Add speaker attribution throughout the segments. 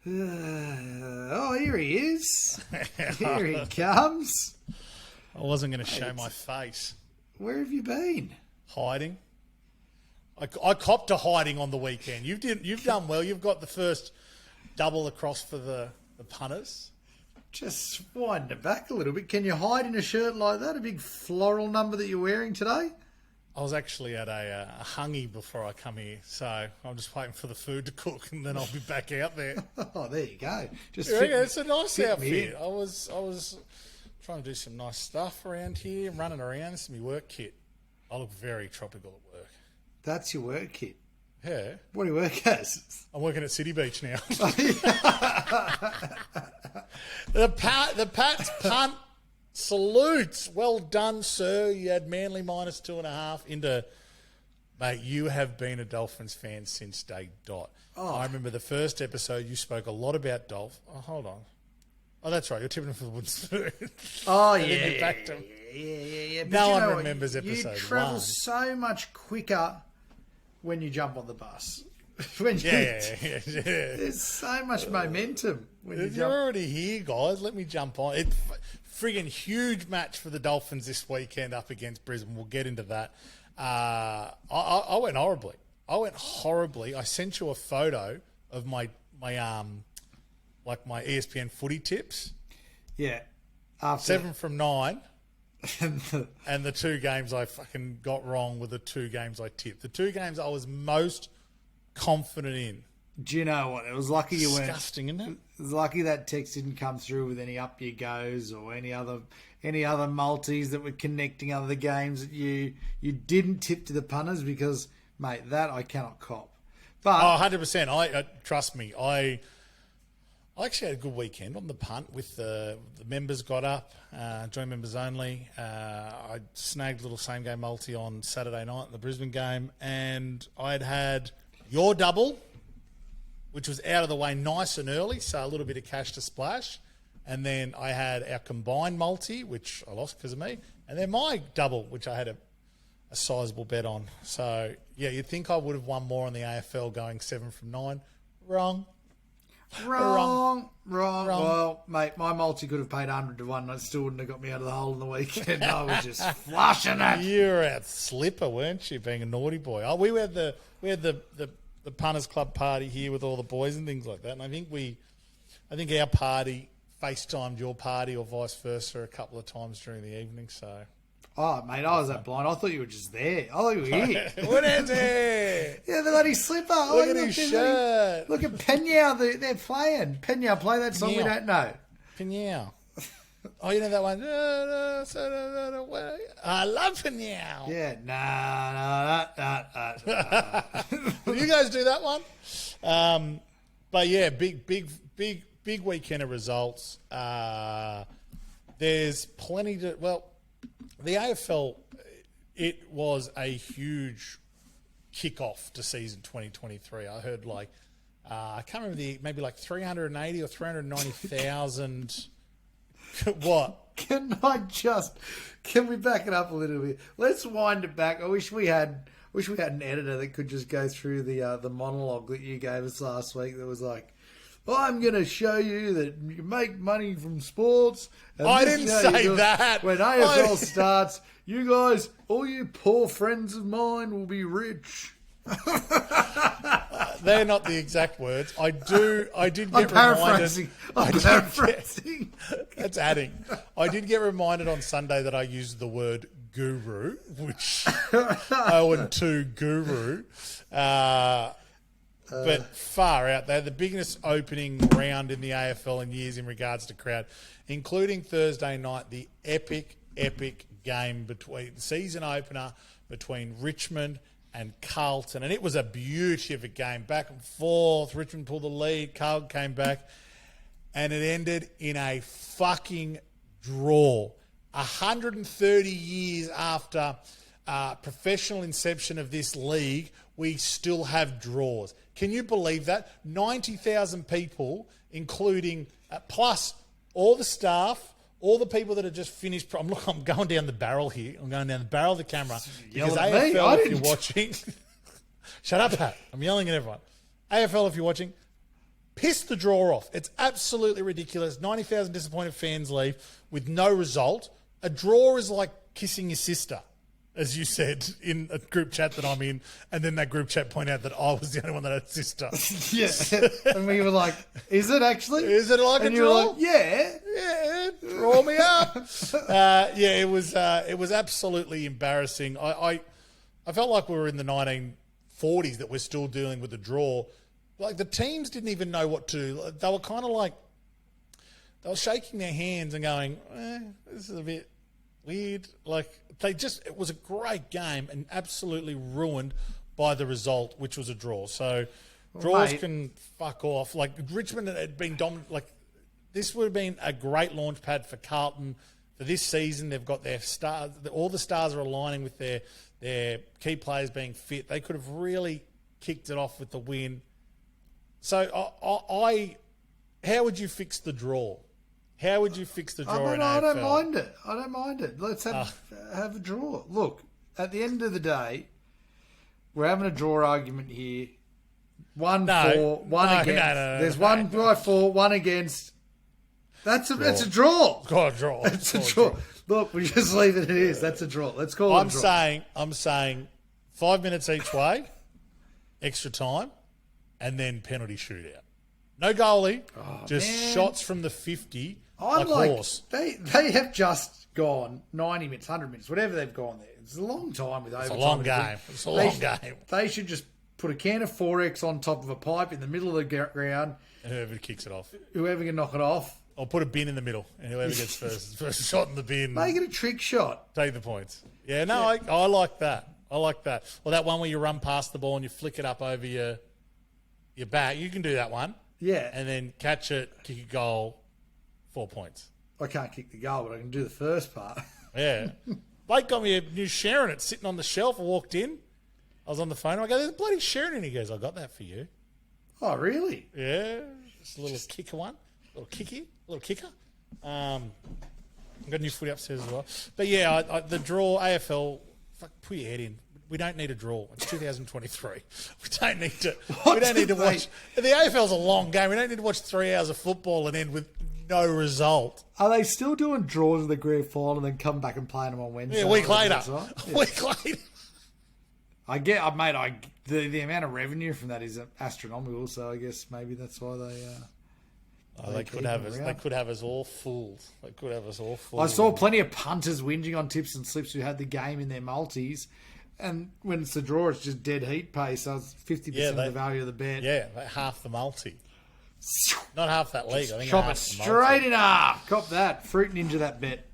Speaker 1: Oh, here he is. Here he comes.
Speaker 2: I wasn't going to show my face.
Speaker 1: Where have you been?
Speaker 2: Hiding. I copped a hiding on the weekend. You've done well. You've got the first double across for the punters.
Speaker 1: Just wind it back a little bit. Can you hide in a shirt like that? A big floral number that you're wearing today?
Speaker 2: I was actually at a hungy before I come here, so I'm just waiting for the food to cook, and then I'll be back out there.
Speaker 1: Oh, there you go.
Speaker 2: It's a nice outfit. I was trying to do some nice stuff around here, running around. This is my work kit. I look very tropical at work.
Speaker 1: That's your work kit?
Speaker 2: Yeah.
Speaker 1: What do you work as?
Speaker 2: I'm working at City Beach now. The Pats punt salutes. Well done, sir. You had Manly minus 2.5 into... Mate, you have been a Dolphins fan since day dot. Oh. I remember the first episode you spoke a lot about Dolph. Oh, hold on. Oh, that's right. You're tipping for the wooden spoon.
Speaker 1: Oh, yeah.
Speaker 2: No one remembers episode 1.
Speaker 1: You travel so much quicker when you jump on the bus. There's so much momentum when you jump.
Speaker 2: You're already here, guys. Let me jump on. It's friggin' huge match for the Dolphins this weekend up against Brisbane. We'll get into that. I went horribly. I sent you a photo of my ESPN footy tips.
Speaker 1: Yeah.
Speaker 2: 7 from 9. And the 2 games I fucking got wrong were the 2 games I tipped. The 2 games I was most confident in.
Speaker 1: Do you know what? It was lucky you weren't.
Speaker 2: Disgusting, isn't it?
Speaker 1: It was lucky that text didn't come through with any up your goes or any other multis that were connecting other games that you didn't tip to the punters, because, mate, that I cannot cop. But
Speaker 2: 100%. I trust me. I actually had a good weekend on the punt with the members got up, joint members only. I snagged a little same game multi on Saturday night in the Brisbane game, and I'd had your double, which was out of the way nice and early, so a little bit of cash to splash. And then I had our combined multi, which I lost because of me, and then my double, which I had a sizable bet on. So, yeah, you'd think I would have won more on the AFL going 7 from 9. Wrong.
Speaker 1: Well, mate, my multi could have paid 100 to 1 and it still wouldn't have got me out of the hole on the weekend. I was just flushing it.
Speaker 2: You were at slipper, weren't you, being a naughty boy? Oh, we had the punters club party here with all the boys and things like that, and I think our party FaceTimed your party or vice versa a couple of times during the evening. So,
Speaker 1: oh, mate, I was that blind. I thought you were just there. I thought you were here.
Speaker 2: Woodhead's here.
Speaker 1: Yeah, the bloody slipper.
Speaker 2: Look at his shirt.
Speaker 1: Look at Penyao. They're playing. Penyao play that song we don't know.
Speaker 2: Penyao. Oh, you know that one? I love Penyao.
Speaker 1: Yeah.
Speaker 2: Will you guys do that one? But yeah, big weekend of results. There's plenty to... Well, the AFL, it was a huge kick-off to season 2023. I heard I can't remember maybe 380 or 390,000... What?
Speaker 1: Can we back it up a little bit? Let's wind it back. I wish we had an editor that could just go through the monologue that you gave us last week that was like, I'm going to show you that you can make money from sports. And
Speaker 2: I didn't say that.
Speaker 1: When AFL starts, you guys, all you poor friends of mine will be rich.
Speaker 2: They're not the exact words. I did get
Speaker 1: paraphrasing.
Speaker 2: reminded. That's adding. I did get reminded on Sunday that I used the word guru, which 0-2 guru. But far out there, the biggest opening round in the AFL in years in regards to crowd, including Thursday night, the epic game between the season opener between Richmond and Carlton. And it was a beauty of a game, back and forth. Richmond pulled the lead, Carlton came back, and it ended in a fucking draw. 130 years after professional inception of this league, we still have draws. Can you believe that? 90,000 people, including plus all the staff, all the people that have just finished. I'm going down the barrel here. I'm going down the barrel of the camera. Because AFL, if you're watching... Shut up, Pat. I'm yelling at everyone. AFL, if you're watching, Piss the draw off. It's absolutely ridiculous. 90,000 disappointed fans leave with no result. A draw is like kissing your sister, as you said in a group chat that I'm in, and then that group chat pointed out that I was the only one that had a sister.
Speaker 1: Yeah. And we were like, is it actually?
Speaker 2: Is it like
Speaker 1: and
Speaker 2: a
Speaker 1: you were
Speaker 2: draw?
Speaker 1: like, yeah.
Speaker 2: Yeah, draw me up. It was absolutely embarrassing. I felt like we were in the 1940s that we're still dealing with a draw. Like the teams didn't even know what to do. They were kind of like, they were shaking their hands and going, this is a bit weird. Like it was a great game and absolutely ruined by the result, which was a draw. So draws can fuck off. Like Richmond had been dominant. Like this would have been a great launch pad for Carlton for this season. They've got their stars. All the stars are aligning with their key players being fit. They could have really kicked it off with the win. So how would you fix the draw? How would you fix the draw in AFL?
Speaker 1: I don't mind it. Let's have a draw. Look, at the end of the day, we're having a draw argument here. One for, one against. There's one by for, one against. That's a draw.
Speaker 2: It's got a draw.
Speaker 1: It's a draw. Look, we just leave it as it is. That's a draw. Let's call it a draw.
Speaker 2: I'm saying 5 minutes each way, extra time, and then penalty shootout. No goalie, shots from the 50 like horse.
Speaker 1: They have just gone 90 minutes, 100 minutes, whatever they've gone there. It's a long time with overtime.
Speaker 2: It's a long game.
Speaker 1: They should just put a can of 4X on top of a pipe in the middle of the ground.
Speaker 2: And whoever kicks it off.
Speaker 1: Whoever can knock it off.
Speaker 2: Or put a bin in the middle, and whoever gets first shot in the bin.
Speaker 1: Make it a trick shot.
Speaker 2: Take the points. Yeah, no, yeah. I like that. I like that. Or that one where you run past the ball and you flick it up over your back. You can do that one.
Speaker 1: Yeah.
Speaker 2: And then catch it, kick a goal, 4 points.
Speaker 1: I can't kick the goal, but I can do the first part.
Speaker 2: Yeah. Blake got me a new Sharon. It's sitting on the shelf. I walked in. I was on the phone. I go, there's a bloody Sharon. And he goes, I got that for you.
Speaker 1: Oh, really?
Speaker 2: Yeah. Just a little kicker one. A little kicker. I've got a new footy upstairs as well. But yeah, the draw, AFL, put your head in. We don't need a draw. It's 2023. We don't need to. We don't need to watch. The AFL's a long game. We don't need to watch 3 hours of football and end with no result.
Speaker 1: Are they still doing draws in the grand final and then come back and play them on Wednesday?
Speaker 2: Yeah, a week later.
Speaker 1: Yeah.
Speaker 2: A week later.
Speaker 1: The amount of revenue from that is astronomical. So I guess maybe that's why they.
Speaker 2: They could have us. They could have us all fooled.
Speaker 1: I saw plenty of punters whinging on tips and slips who had the game in their multis, and when it's a draw, it's just dead heat pay. So it's 50% of the value of the bet.
Speaker 2: Yeah, half the multi. Not half that league. I think
Speaker 1: chop it straight in half. Cop that. Fruit ninja that bet.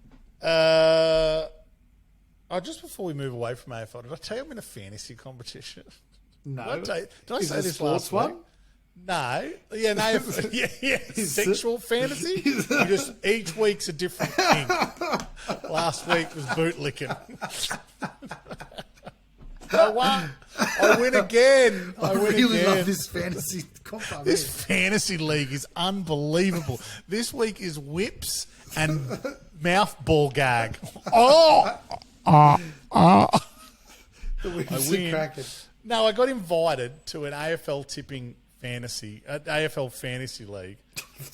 Speaker 2: Just before we move away from AFL, did I tell you I'm in a fantasy competition?
Speaker 1: No.
Speaker 2: Did I say this
Speaker 1: last
Speaker 2: week?
Speaker 1: one?
Speaker 2: No. Yeah, no. Yeah. Sexual fantasy? Just each week's a different thing. Last week was bootlicking. I won. I win again.
Speaker 1: I really love this fantasy.
Speaker 2: This fantasy league is unbelievable. This week is whips and mouth ball gag.
Speaker 1: The whips are cracking.
Speaker 2: No, I got invited to an AFL tipping AFL fantasy league,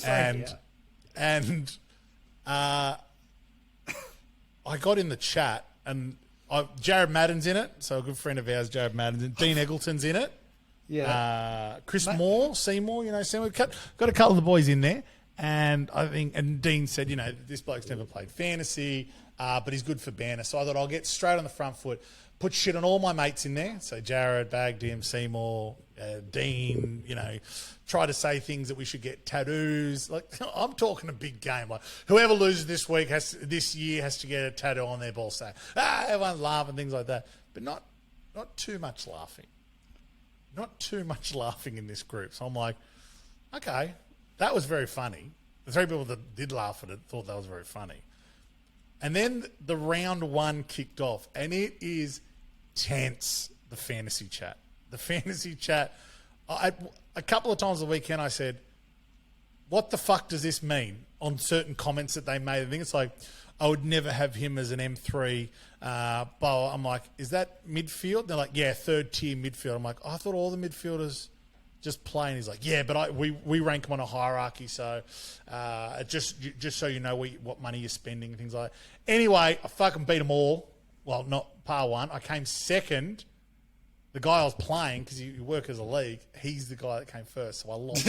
Speaker 2: and I got in the chat, and Jared Madden's in it, so a good friend of ours, Jared Madden's in it. Dean Eggleton's in it.
Speaker 1: Yeah.
Speaker 2: Chris Seymour, Seymour. Got a couple of the boys in there, and Dean said, this bloke's never played fantasy, but he's good for banner. So I thought I'll get straight on the front foot, put shit on all my mates in there. So Jared, bagged him, Seymour, Dean, try to say things that we should get tattoos. Like, I'm talking a big game. Like, whoever loses this year has to get a tattoo on their ball saying, everyone's laughing, things like that. But not too much laughing. Not too much laughing in this group. So I'm like, okay, that was very funny. The 3 people that did laugh at it thought that was very funny. And then the round 1 kicked off, and it is tense, the fantasy chat. The fantasy chat, a couple of times a weekend I said, what the fuck does this mean on certain comments that they made? I think it's like, I would never have him as an M3. But I'm like, is that midfield? They're like, yeah, 3rd tier midfield. I'm like, I thought all the midfielders just play. And he's like, yeah, but we rank them on a hierarchy, so just so you know what money you're spending and things like that. Anyway, I fucking beat them all. Well, not par one. I came second. The guy I was playing, because you work as a league, he's the guy that came first, so I lost.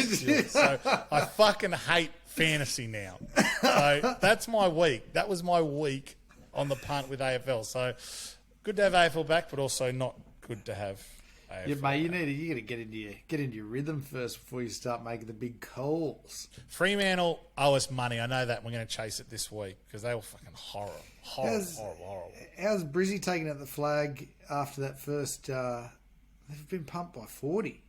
Speaker 2: So I fucking hate fantasy now. So that's my week. That was my week on the punt with AFL. So good to have AFL back, but also not good to have AFL.
Speaker 1: Yeah, mate, you got to get into your rhythm first before you start making the big calls.
Speaker 2: Fremantle owe us money. I know that. We're going to chase it this week because they were fucking horrible. Horrible.
Speaker 1: How's Brizzy taking out the flag after that first... they've been pumped by 40.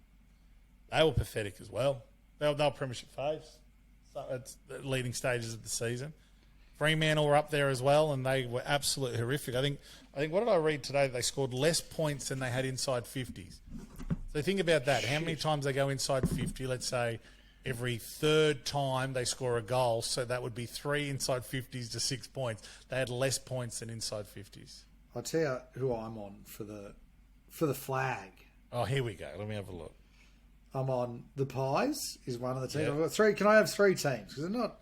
Speaker 2: They were pathetic as well. They were premiership faves. So it's the leading stages of the season. Fremantle were up there as well, and they were absolutely horrific. I think what did I read today? They scored less points than they had inside 50s. So think about that. How many times they go inside 50? Let's say every third time they score a goal, so that would be 3 inside 50s to 6 points. They had less points than inside 50s.
Speaker 1: I'll tell you who I'm on for the flag.
Speaker 2: Oh, here we go. Let me have a look.
Speaker 1: I'm on the Pies is one of the teams.
Speaker 2: Yep.
Speaker 1: I've got 3. Can I have 3 teams? Because they're not...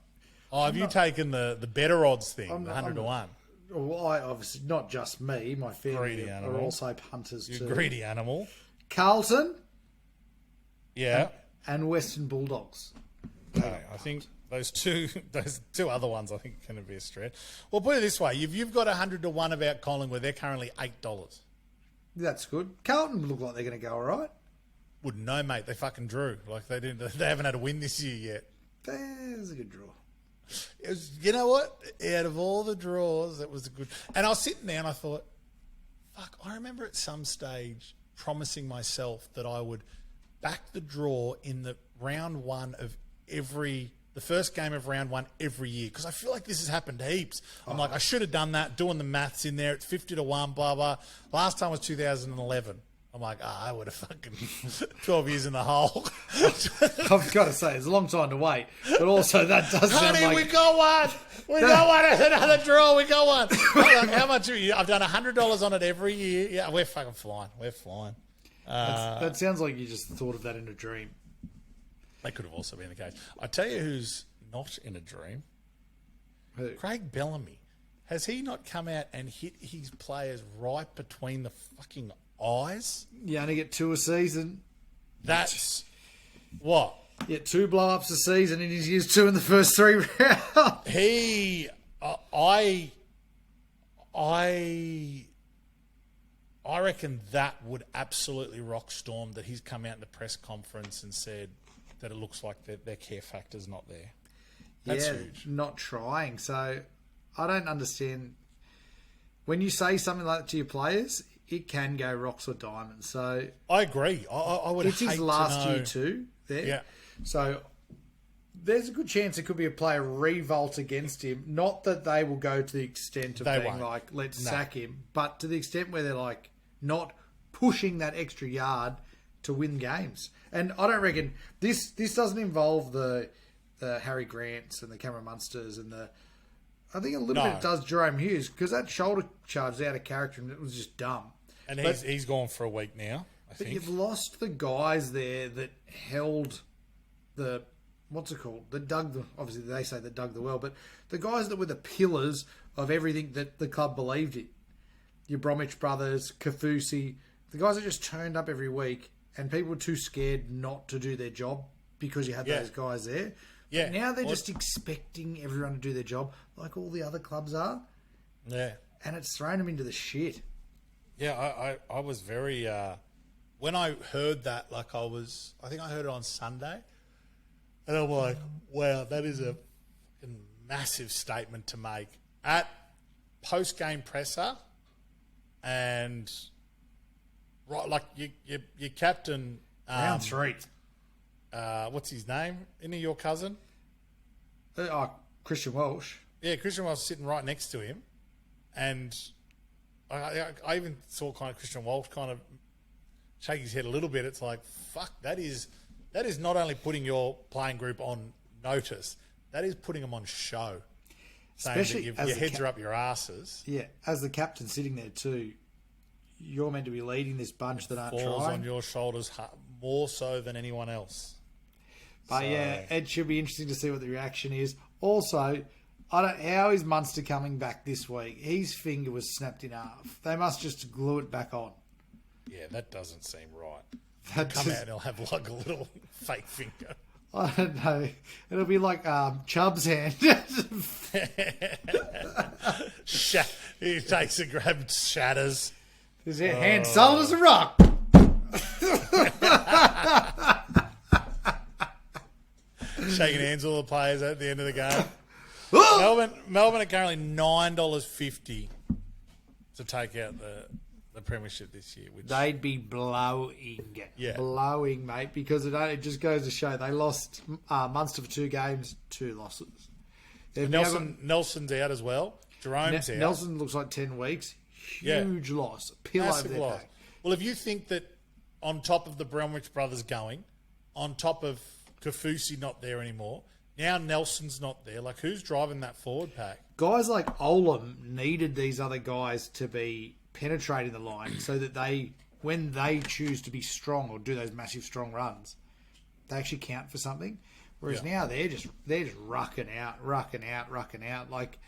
Speaker 2: Oh, have you taken the better odds thing, the 100 to 1?
Speaker 1: Well, obviously, not just me. My family are also punters too.
Speaker 2: You greedy animal.
Speaker 1: Carlton.
Speaker 2: Yeah.
Speaker 1: And Western Bulldogs.
Speaker 2: Okay, I think those two other ones I think are going to be a stretch. Well, put it this way. If you've got 100 to 1 about Collingwood, they're currently $8.
Speaker 1: That's good. Carlton look like they're going to go all right.
Speaker 2: Wouldn't know, mate. They fucking drew. Like they haven't had a win this year yet.
Speaker 1: There's a good draw.
Speaker 2: It was, you know what? Out of all the draws, it was a good. And I was sitting there and I thought, fuck, I remember at some stage promising myself that I would back the draw in the round one of the first game of round one every year. Because I feel like this has happened heaps. I'm like, I should have done that, doing the maths in there. It's 50 to 1, blah, blah. Last time was 2011. I'm like, I would have fucking 12 years in the hole.
Speaker 1: I've got to say, it's a long time to wait. But also, that does sound
Speaker 2: Honey,
Speaker 1: like...
Speaker 2: we got one. We got one. It's another draw. We got one. Hold on, how much are you? I've done $100 on it every year. Yeah, we're fucking flying. We're flying.
Speaker 1: that sounds like you just thought of that in a dream.
Speaker 2: That could have also been the case. I tell you who's not in a dream.
Speaker 1: Who?
Speaker 2: Craig Bellamy. Has he not come out and hit his players right between the fucking eyes?
Speaker 1: You only get 2 a season.
Speaker 2: That's what?
Speaker 1: Yeah, 2 blow-ups a season, and he's used 2 in the first 3 rounds.
Speaker 2: I reckon that would absolutely rock Storm that he's come out in the press conference and said that it looks like their care factor's not there. That's huge.
Speaker 1: Not trying. So I don't understand. When you say something like that to your players, it can go rocks or diamonds. So
Speaker 2: I agree. I would hate to know.
Speaker 1: It's his last year too there.
Speaker 2: Yeah.
Speaker 1: So there's a good chance it could be a player revolt against him. Not that they will go to the extent of being like, let's sack him, but to the extent where they're like not pushing that extra yard to win games. And I don't reckon this doesn't involve the Harry Grants and the Cameron Munsters and I think a little bit does Jerome Hughes, because that shoulder charge is out of character and it was just dumb.
Speaker 2: And he's gone for a week now, I think.
Speaker 1: You've lost the guys there that held the... What's it called? Obviously, they say that dug the well, but the guys that were the pillars of everything that the club believed in. Your Bromwich brothers, Kafusi, the guys that just turned up every week, and people were too scared not to do their job because you had those guys there.
Speaker 2: Yeah.
Speaker 1: But now they're just expecting everyone to do their job like all the other clubs are.
Speaker 2: Yeah.
Speaker 1: And it's thrown them into the shit.
Speaker 2: Yeah, I was very... when I heard that, I think I heard it on Sunday, and I'm like, wow, that is a fucking massive statement to make at post-game presser, and your captain...
Speaker 1: Round 3.
Speaker 2: What's his name? Isn't he your cousin?
Speaker 1: Christian Welsh.
Speaker 2: Yeah, Christian Welsh sitting right next to him, and I even saw kind of Christian Welsh kind of shake his head a little bit. It's like, fuck, that is not only putting your playing group on notice, that is putting them on show.
Speaker 1: Especially
Speaker 2: saying that your heads are up your asses.
Speaker 1: Yeah, as the captain sitting there too, you're meant to be leading this bunch that aren't
Speaker 2: falls
Speaker 1: trying.
Speaker 2: on your shoulders more so than anyone else.
Speaker 1: But yeah, it should be interesting to see what the reaction is. Also, how is Munster coming back this week? His finger was snapped in half. They must just glue it back on.
Speaker 2: Yeah, that doesn't seem right.
Speaker 1: That
Speaker 2: Come out and he'll have like a little fake finger.
Speaker 1: I don't know. It'll be like Chubb's hand.
Speaker 2: He takes a grab, shatters.
Speaker 1: His hand solid as a rock.
Speaker 2: Shaking hands with all the players at the end of the game. Melbourne are currently $9.50 to take out the premiership this year. Which
Speaker 1: They'd be blowing, mate, because it just goes to show they lost Munster for 2 games, 2 losses.
Speaker 2: Nelson's out as well. Jerome's out.
Speaker 1: Nelson looks like 10 weeks. Huge loss. Pillow
Speaker 2: Massive
Speaker 1: their
Speaker 2: loss.
Speaker 1: back.
Speaker 2: Well, if you think that on top of the Bromwich brothers going, on top of Kafusi not there anymore, now Nelson's not there. Like, who's driving that forward pack?
Speaker 1: Guys like Olam needed these other guys to be penetrating the line so that when they choose to be strong or do those massive strong runs, they actually count for something. Whereas now they're just rucking out. Like,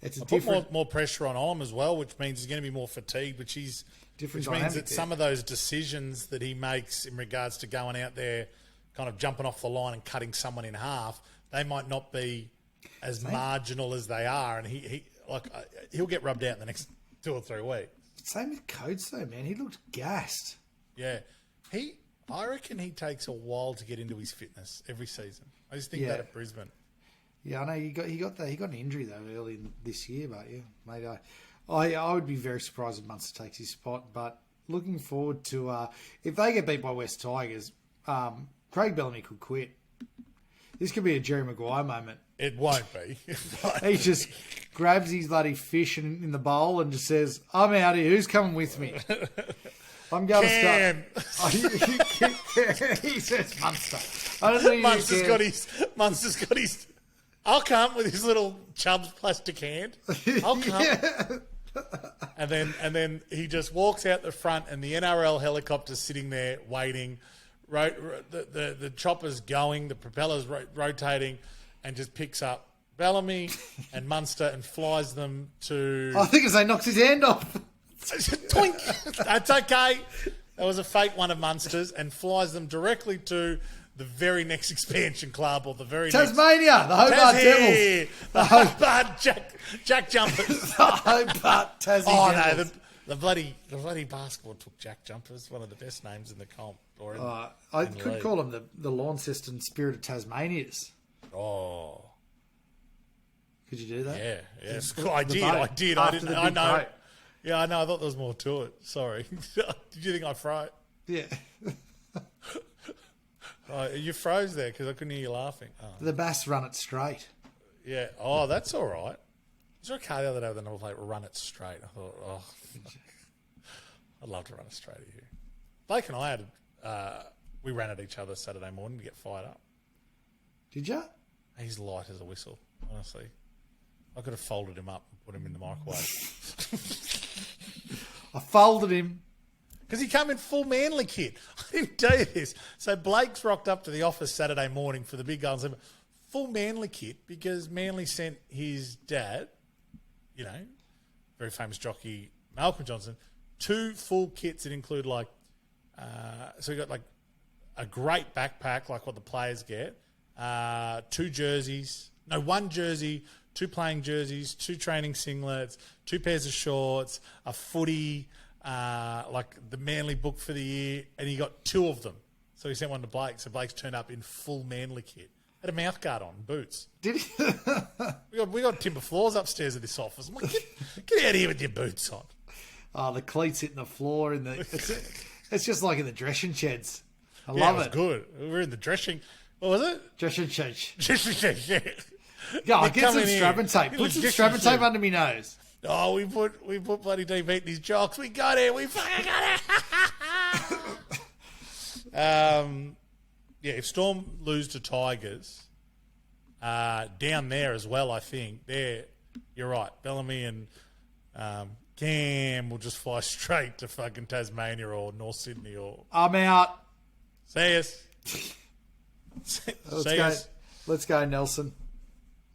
Speaker 1: it's a different...
Speaker 2: Put more pressure on Olam as well, which means he's going to be more fatigued, which means that some of those decisions that he makes in regards to going out there, kind of jumping off the line and cutting someone in half, they might not be as marginal as they are, and he'll get rubbed out in the next 2 or 3 weeks.
Speaker 1: Same with Coates though, man. He looked gassed.
Speaker 2: Yeah, I reckon he takes a while to get into his fitness every season. I just think that at Brisbane.
Speaker 1: Yeah, I know he got an injury though early in this year, but yeah, mate, I would be very surprised if Munster takes his spot. But looking forward to if they get beat by West Tigers, Craig Bellamy could quit. This could be a Jerry Maguire moment.
Speaker 2: It won't be.
Speaker 1: He just grabs his bloody fish in the bowl and just says, "I'm out here. Who's coming with me? I'm going to start." He says Munster. I don't know.
Speaker 2: Munster's got his. I'll come with his little Chubb's plastic hand. I'll come. Yeah. And then he just walks out the front, and the NRL helicopter's sitting there waiting. The chopper's going, the propeller's rotating, and just picks up Bellamy and Munster and flies them to...
Speaker 1: I think as they knocks his hand off.
Speaker 2: Twink! That's okay. That was a fake one of Munster's, and flies them directly to the very next expansion club, or the very
Speaker 1: Tasmania, the Hobart Devils.
Speaker 2: The Hobart Jack Jumpers.
Speaker 1: The Hobart Tassie Devils.
Speaker 2: No, the bloody basketball took Jack Jumpers, one of the best names in the comp.
Speaker 1: I could call them the Launceston Spirit of Tasmanias.
Speaker 2: Oh.
Speaker 1: Could you do that?
Speaker 2: Yeah. I did. I know. Boat. Yeah, I know. I thought there was more to it. Sorry. Did you think I froze?
Speaker 1: Yeah.
Speaker 2: You froze there because I couldn't hear you laughing. Oh.
Speaker 1: The Bass run it straight.
Speaker 2: Yeah. Oh, that's all right. Was there a car the other day with a number plate, run it straight? I thought, I'd love to run it straight here. Blake and I we ran at each other Saturday morning to get fired up.
Speaker 1: Did you?
Speaker 2: He's light as a whistle, honestly. I could have folded him up and put him in the microwave.
Speaker 1: I folded him.
Speaker 2: Because he came in full Manly kit. I didn't tell you this. So Blake's rocked up to the office Saturday morning for the big goals. Full Manly kit because Manly sent his dad, very famous jockey, Malcolm Johnson, 2 full kits that include so he got a great backpack like what the players get, 2 jerseys, 1 jersey, 2 playing jerseys, 2 training singlets, 2 pairs of shorts, a footy, the Manly book for the year, and he got 2 of them. So he sent one to Blake. So Blake's turned up in full Manly kit. Had a mouth guard on, boots.
Speaker 1: Did he?
Speaker 2: we got timber floors upstairs at this office. I'm like, get out of here with your boots on.
Speaker 1: Oh, the cleats hitting the floor it's just like in the dressing sheds. I love
Speaker 2: it. It was good. We were in the dressing. What was it?
Speaker 1: Dressing sheds.
Speaker 2: Dressing sheds. Yeah.
Speaker 1: Yeah, get some strap and tape. Put some strap and tape under me nose.
Speaker 2: Oh, we put bloody deep heat in his jocks. We got it. We fucking got it. If Storm lose to Tigers, down there as well, I think you're right. Bellamy and Cam will just fly straight to fucking Tasmania or North Sydney or.
Speaker 1: I'm out.
Speaker 2: See us. See us.
Speaker 1: Let's go, Nelson.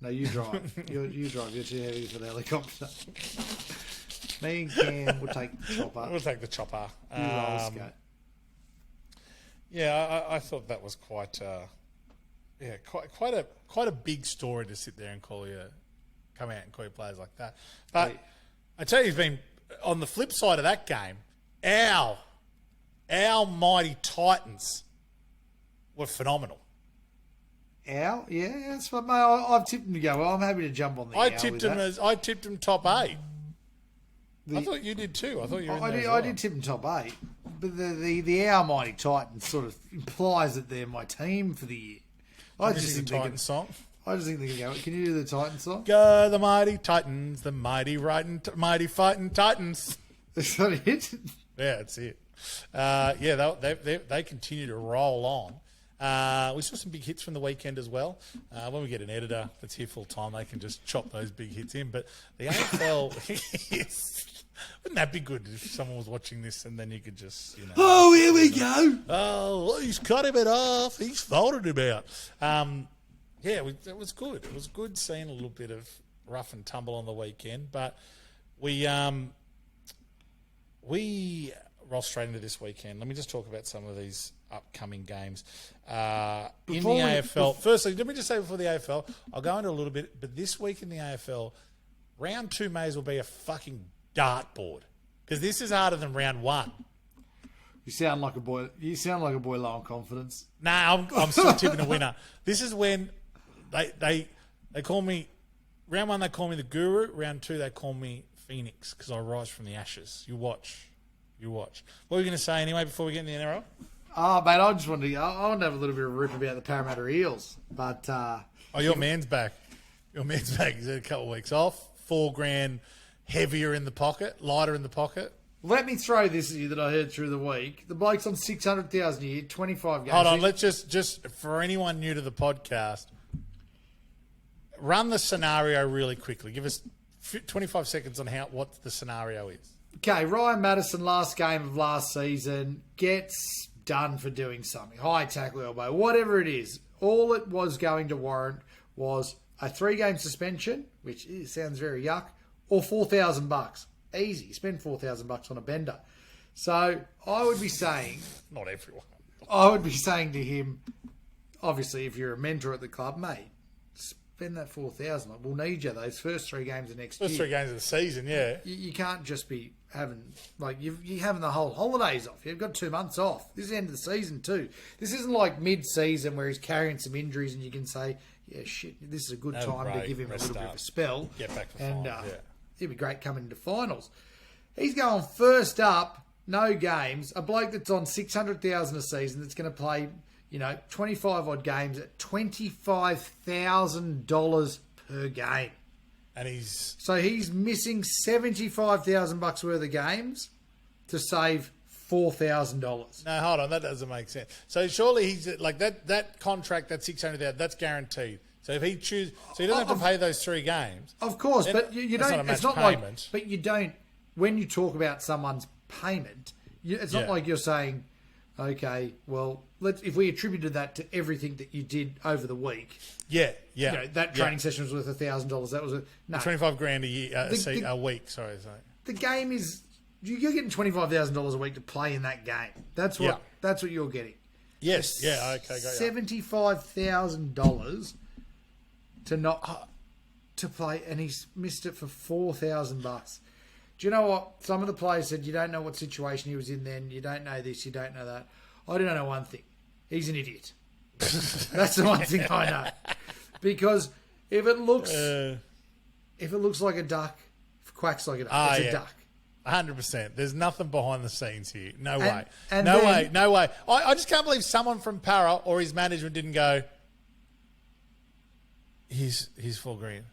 Speaker 1: No, you drive. You drive. You're too heavy for the helicopter. Me and Cam will take the chopper.
Speaker 2: We'll take the chopper.
Speaker 1: You roller skate.
Speaker 2: Yeah, I thought that was quite a big story to sit there and come out and call your players like that. But I tell you, he's been on the flip side of that game. Our mighty Titans were phenomenal.
Speaker 1: Owl? Yeah, that's what, mate. I've tipped him to go. Well, I'm happy to jump on the
Speaker 2: I tipped him top 8. I thought you did too. I thought you were in there as well.
Speaker 1: I did tip him top 8. But the Our Mighty Titans sort of implies that they're my team for the year. I just think
Speaker 2: the Titans song.
Speaker 1: I just think they can go. Can you do the Titans song?
Speaker 2: Go the mighty Titans, the mighty fighting Titans.
Speaker 1: Is that it?
Speaker 2: Yeah, that's it. They continue to roll on. We saw some big hits from the weekend as well. When we get an editor that's here full time, they can just chop those big hits in. But the AFL, wouldn't that be good if someone was watching this and then you could just,
Speaker 1: Oh, here we go.
Speaker 2: Oh, he's cut him off. He's folded him out. It was good. It was good seeing a little bit of rough and tumble on the weekend. But we roll straight into this weekend. Let me just talk about some of these upcoming games. In the AFL, firstly, let me just say before the AFL, I'll go into a little bit, but this week in the AFL, round 2 may as well be a fucking dartboard because this is harder than round 1.
Speaker 1: You sound like a boy. You sound like a boy low on confidence.
Speaker 2: Nah, I'm still tipping a winner. This is when they call me round 1. They call me the guru. Round 2, they call me Phoenix because I rise from the ashes. You watch. What were you going to say anyway before we get in the NRL?
Speaker 1: Oh, mate, I just wanted to have a little bit of a rip about the Parramatta Eels. But
Speaker 2: your man's back. Your man's back. He's had a couple of weeks off. $4,000 heavier in the pocket, lighter in the pocket.
Speaker 1: Let me throw this at you that I heard through the week. The bloke's on 600,000 a year, 25 games.
Speaker 2: Hold on, let's just for anyone new to the podcast, run the scenario really quickly. Give us 25 seconds on what the scenario is.
Speaker 1: Okay, Ryan Madison, last game of last season, gets done for doing something. High tackle, elbow, whatever it is. All it was going to warrant was a 3-game suspension, which sounds very yuck, or $4,000. Easy. Spend $4,000 on a bender. So I would be saying...
Speaker 2: Not everyone.
Speaker 1: I would be saying to him, obviously, if you're a mentor at the club, mate, spend that $4,000. We'll need you those first 3 games of next year.
Speaker 2: First 3 games of the season, yeah.
Speaker 1: You can't just be having, you're having the whole holidays off. You've got 2 months off. This is the end of the season too. This isn't like mid-season where he's carrying some injuries and you can say, yeah, shit, this is a good time to give him a little bit of a spell.
Speaker 2: Get back to final,
Speaker 1: it'd be great coming into finals. He's going first up, no games. A bloke that's on 600,000 a season that's going to play, 25 odd games at $25,000 per game.
Speaker 2: And he's
Speaker 1: missing $75,000 worth of games to save $4,000.
Speaker 2: No, hold on, that doesn't make sense. So surely he's like that contract, that 600,000, that's guaranteed. So if he chooses, so he doesn't have to pay those 3 games.
Speaker 1: Of course, but you don't. It's not
Speaker 2: payment.
Speaker 1: Like, but you don't. When you talk about someone's payment, it's not like you're saying, okay, well, if we attributed that to everything that you did over the week.
Speaker 2: Yeah.
Speaker 1: That training session was worth $1,000. That was
Speaker 2: $25,000 a year, a week. Sorry.
Speaker 1: The game is you're getting $25,000 a week to play in that game. That's what you're getting.
Speaker 2: Yes. Yeah. Okay.
Speaker 1: $75,000 to play, and he's missed it for $4,000. Do you know what? Some of the players said you don't know what situation he was in then. You don't know this. You don't know that. I do know one thing. He's an idiot. That's the one thing I know. Because if it looks like a duck, if it quacks like a duck, it's a duck.
Speaker 2: 100%. There's nothing behind the scenes here. No way. No way. I just can't believe someone from Para or his management didn't go, he's $4,000.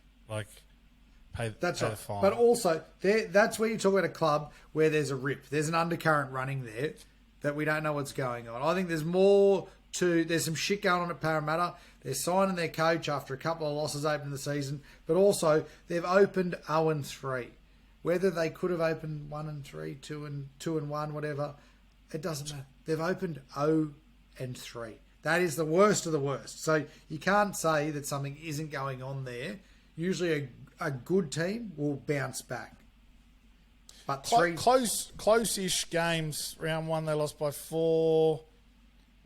Speaker 1: That's right.
Speaker 2: The fine.
Speaker 1: But also, that's where you talk about a club where there's a rip. There's an undercurrent running there that we don't know what's going on. I think there's more there's some shit going on at Parramatta. They're signing their coach after a couple of losses opening the season, but also they've opened 0-3. Whether they could have opened 1-3, 2-1, whatever, it doesn't matter. They've opened 0-3. and 3. That is the worst of the worst. So you can't say that something isn't going on there. Usually a good team will bounce back. But 3...
Speaker 2: Close-ish games. Round 1, they lost by 4.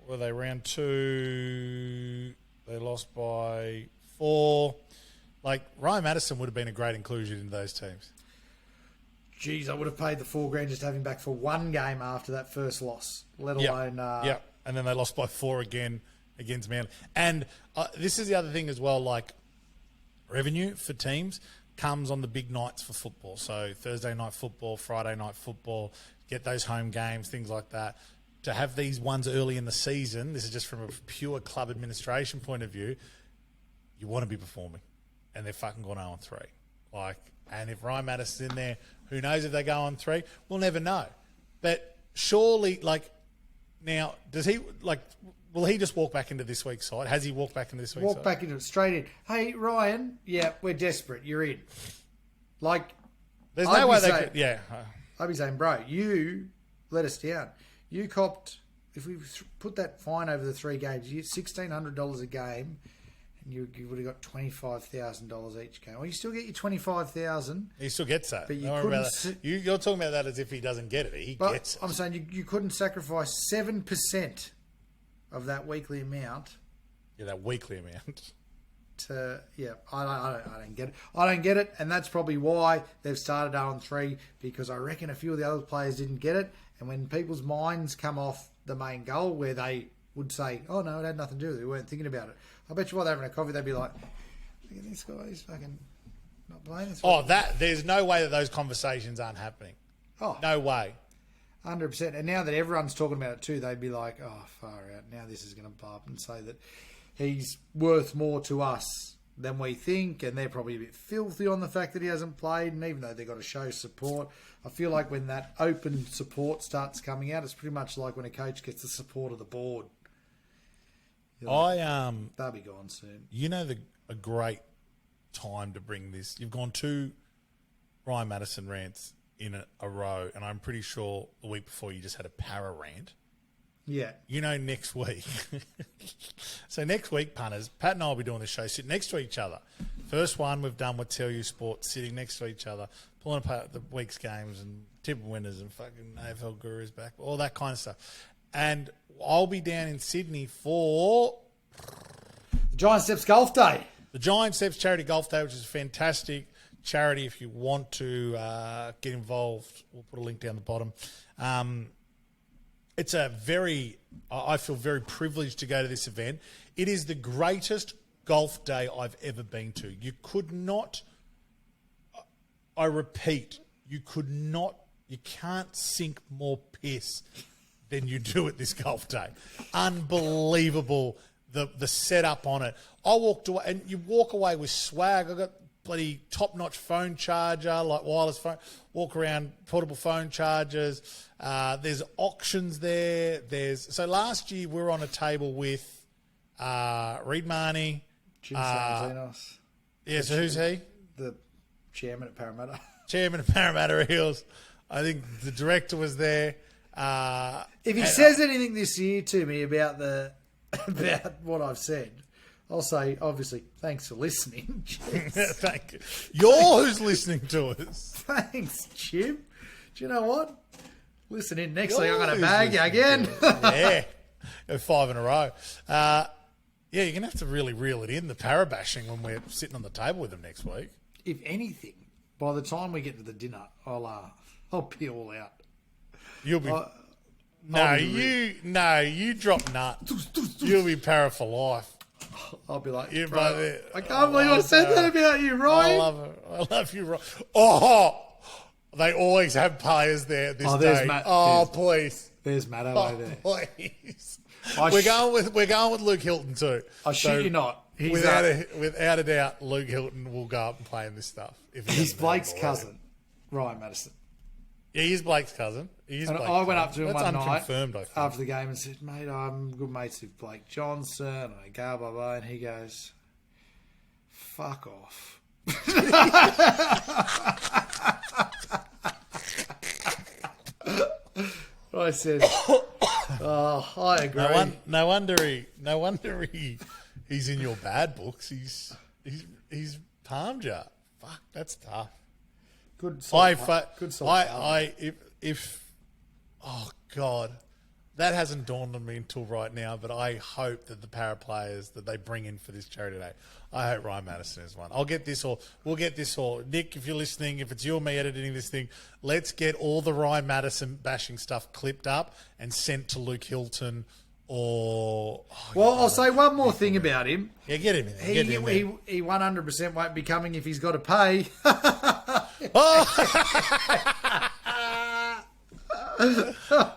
Speaker 2: Were they round 2? They lost by 4. Like, Ryan Madison would have been a great inclusion in those teams.
Speaker 1: Geez, I would have paid the $4,000 just to have him back for one game after that first loss, let alone...
Speaker 2: And then they lost by 4 again against Manly. And this is the other thing as well, like revenue for teams comes on the big nights for football. So Thursday night football, Friday night football, get those home games, things like that. To have these ones early in the season, this is just from a pure club administration point of view, you want to be performing. And they're fucking gone 0-3. And if Ryan Madison's in there, who knows if they go on 3? We'll never know. But surely, now, does he, will he just walk back into this week's side? Has he walked back into this week's side?
Speaker 1: Walk back into it, straight in. Hey, Ryan, yeah, we're desperate. You're in.
Speaker 2: There's no way they could, yeah.
Speaker 1: I'd be saying, bro, you let us down. You copped, if we put that fine over the 3 games, $1,600 a game, and you would have got $25,000 each game. Well, you still get your $25,000.
Speaker 2: He still gets that.
Speaker 1: But
Speaker 2: Don't worry about that. You're talking about that as if he doesn't get it. He gets it.
Speaker 1: I'm saying you couldn't sacrifice 7% of that weekly amount.
Speaker 2: Yeah, that weekly amount.
Speaker 1: I don't get it. I don't get it, and that's probably why they've started 0-3, because I reckon a few of the other players didn't get it, and when people's minds come off the main goal where they would say, oh no, it had nothing to do with it, they weren't thinking about it. I bet you while they're having a coffee, they'd be like, look at this guy, he's fucking not playing this.
Speaker 2: There's no way that those conversations aren't happening.
Speaker 1: Oh,
Speaker 2: no way.
Speaker 1: 100%. And now that everyone's talking about it too, they'd be like, oh, far out. Now this is going to blow up and say that he's worth more to us than we think, and they're probably a bit filthy on the fact that he hasn't played. And even though they've got to show support, I feel like when that open support starts coming out, it's pretty much like when a coach gets the support of the board. They'll be gone soon.
Speaker 2: You know, a great time to bring this. You've gone 2 Ryan Madison rants in a row, and I'm pretty sure the week before you just had a para rant.
Speaker 1: Yeah.
Speaker 2: You know, next week. So next week, punters, Pat and I will be doing this show sitting next to each other. First one we've done with Tell You Sports, sitting next to each other, pulling apart the week's games and tip winners and fucking AFL gurus back, all that kind of stuff. And I'll be down in Sydney for
Speaker 1: the Giant Steps Golf Day.
Speaker 2: The Giant Steps Charity Golf Day, which is a fantastic charity. If you want to get involved, we'll put a link down the bottom. It's I feel very privileged to go to this event. It is the greatest golf day I've ever been to. You could not, I repeat, you can't sink more piss than you do at this golf day. Unbelievable, the setup on it. I walked away, and you walk away with swag. I got bloody top-notch phone charger, like wireless phone, walk around, portable phone chargers. There's auctions there. So last year we were on a table with Reed Marnie.
Speaker 1: Jim Santinos.
Speaker 2: Yeah, so who's he?
Speaker 1: The chairman at Parramatta.
Speaker 2: Chairman of Parramatta Eels. I think the director was there.
Speaker 1: If he says anything this year to me about what I've said, I'll say, obviously, thanks for listening.
Speaker 2: Thank you. You're who's listening to us.
Speaker 1: Thanks, Jim. Do you know what? Listen in next week. I'm going to bag you again.
Speaker 2: Yeah. 5 in a row. Yeah, you're going to have to really reel it in, the para-bashing, when we're sitting on the table with them next week.
Speaker 1: If anything, by the time we get to the dinner, I'll be all out.
Speaker 2: You'll be... you drop nut. You'll be para for life.
Speaker 1: I'll be like,
Speaker 2: I
Speaker 1: can't believe I said that about you, Ryan.
Speaker 2: I love you, Ryan. Oh, they always have players there this day.
Speaker 1: Matt,
Speaker 2: please.
Speaker 1: There's Matt over there.
Speaker 2: Please. We're going with Luke Hilton too.
Speaker 1: I shit you not.
Speaker 2: Without a doubt, Luke Hilton will go up and play in this stuff.
Speaker 1: He's Blake's cousin, Ryan Madison.
Speaker 2: Yeah, he's Blake's cousin.
Speaker 1: I went up to him one night
Speaker 2: I
Speaker 1: after the game and said, mate, I'm good mates with Blake Johnson. And I go, blah, blah, and he goes, fuck off. I said, Oh, I agree.
Speaker 2: No wonder he's in your bad books. He's palmed you. Fuck, that's tough.
Speaker 1: Good side. Good side.
Speaker 2: Oh God, that hasn't dawned on me until right now. But I hope that the para players that they bring in for this charity day, I hope Ryan Madison is one. We'll get this all. Nick, if you're listening, if it's you or me editing this thing, let's get all the Ryan Madison bashing stuff clipped up and sent to Luke Hilton. Or
Speaker 1: I'll say one more thing about him.
Speaker 2: Yeah, get him in there.
Speaker 1: He 100% won't be coming if he's got to pay.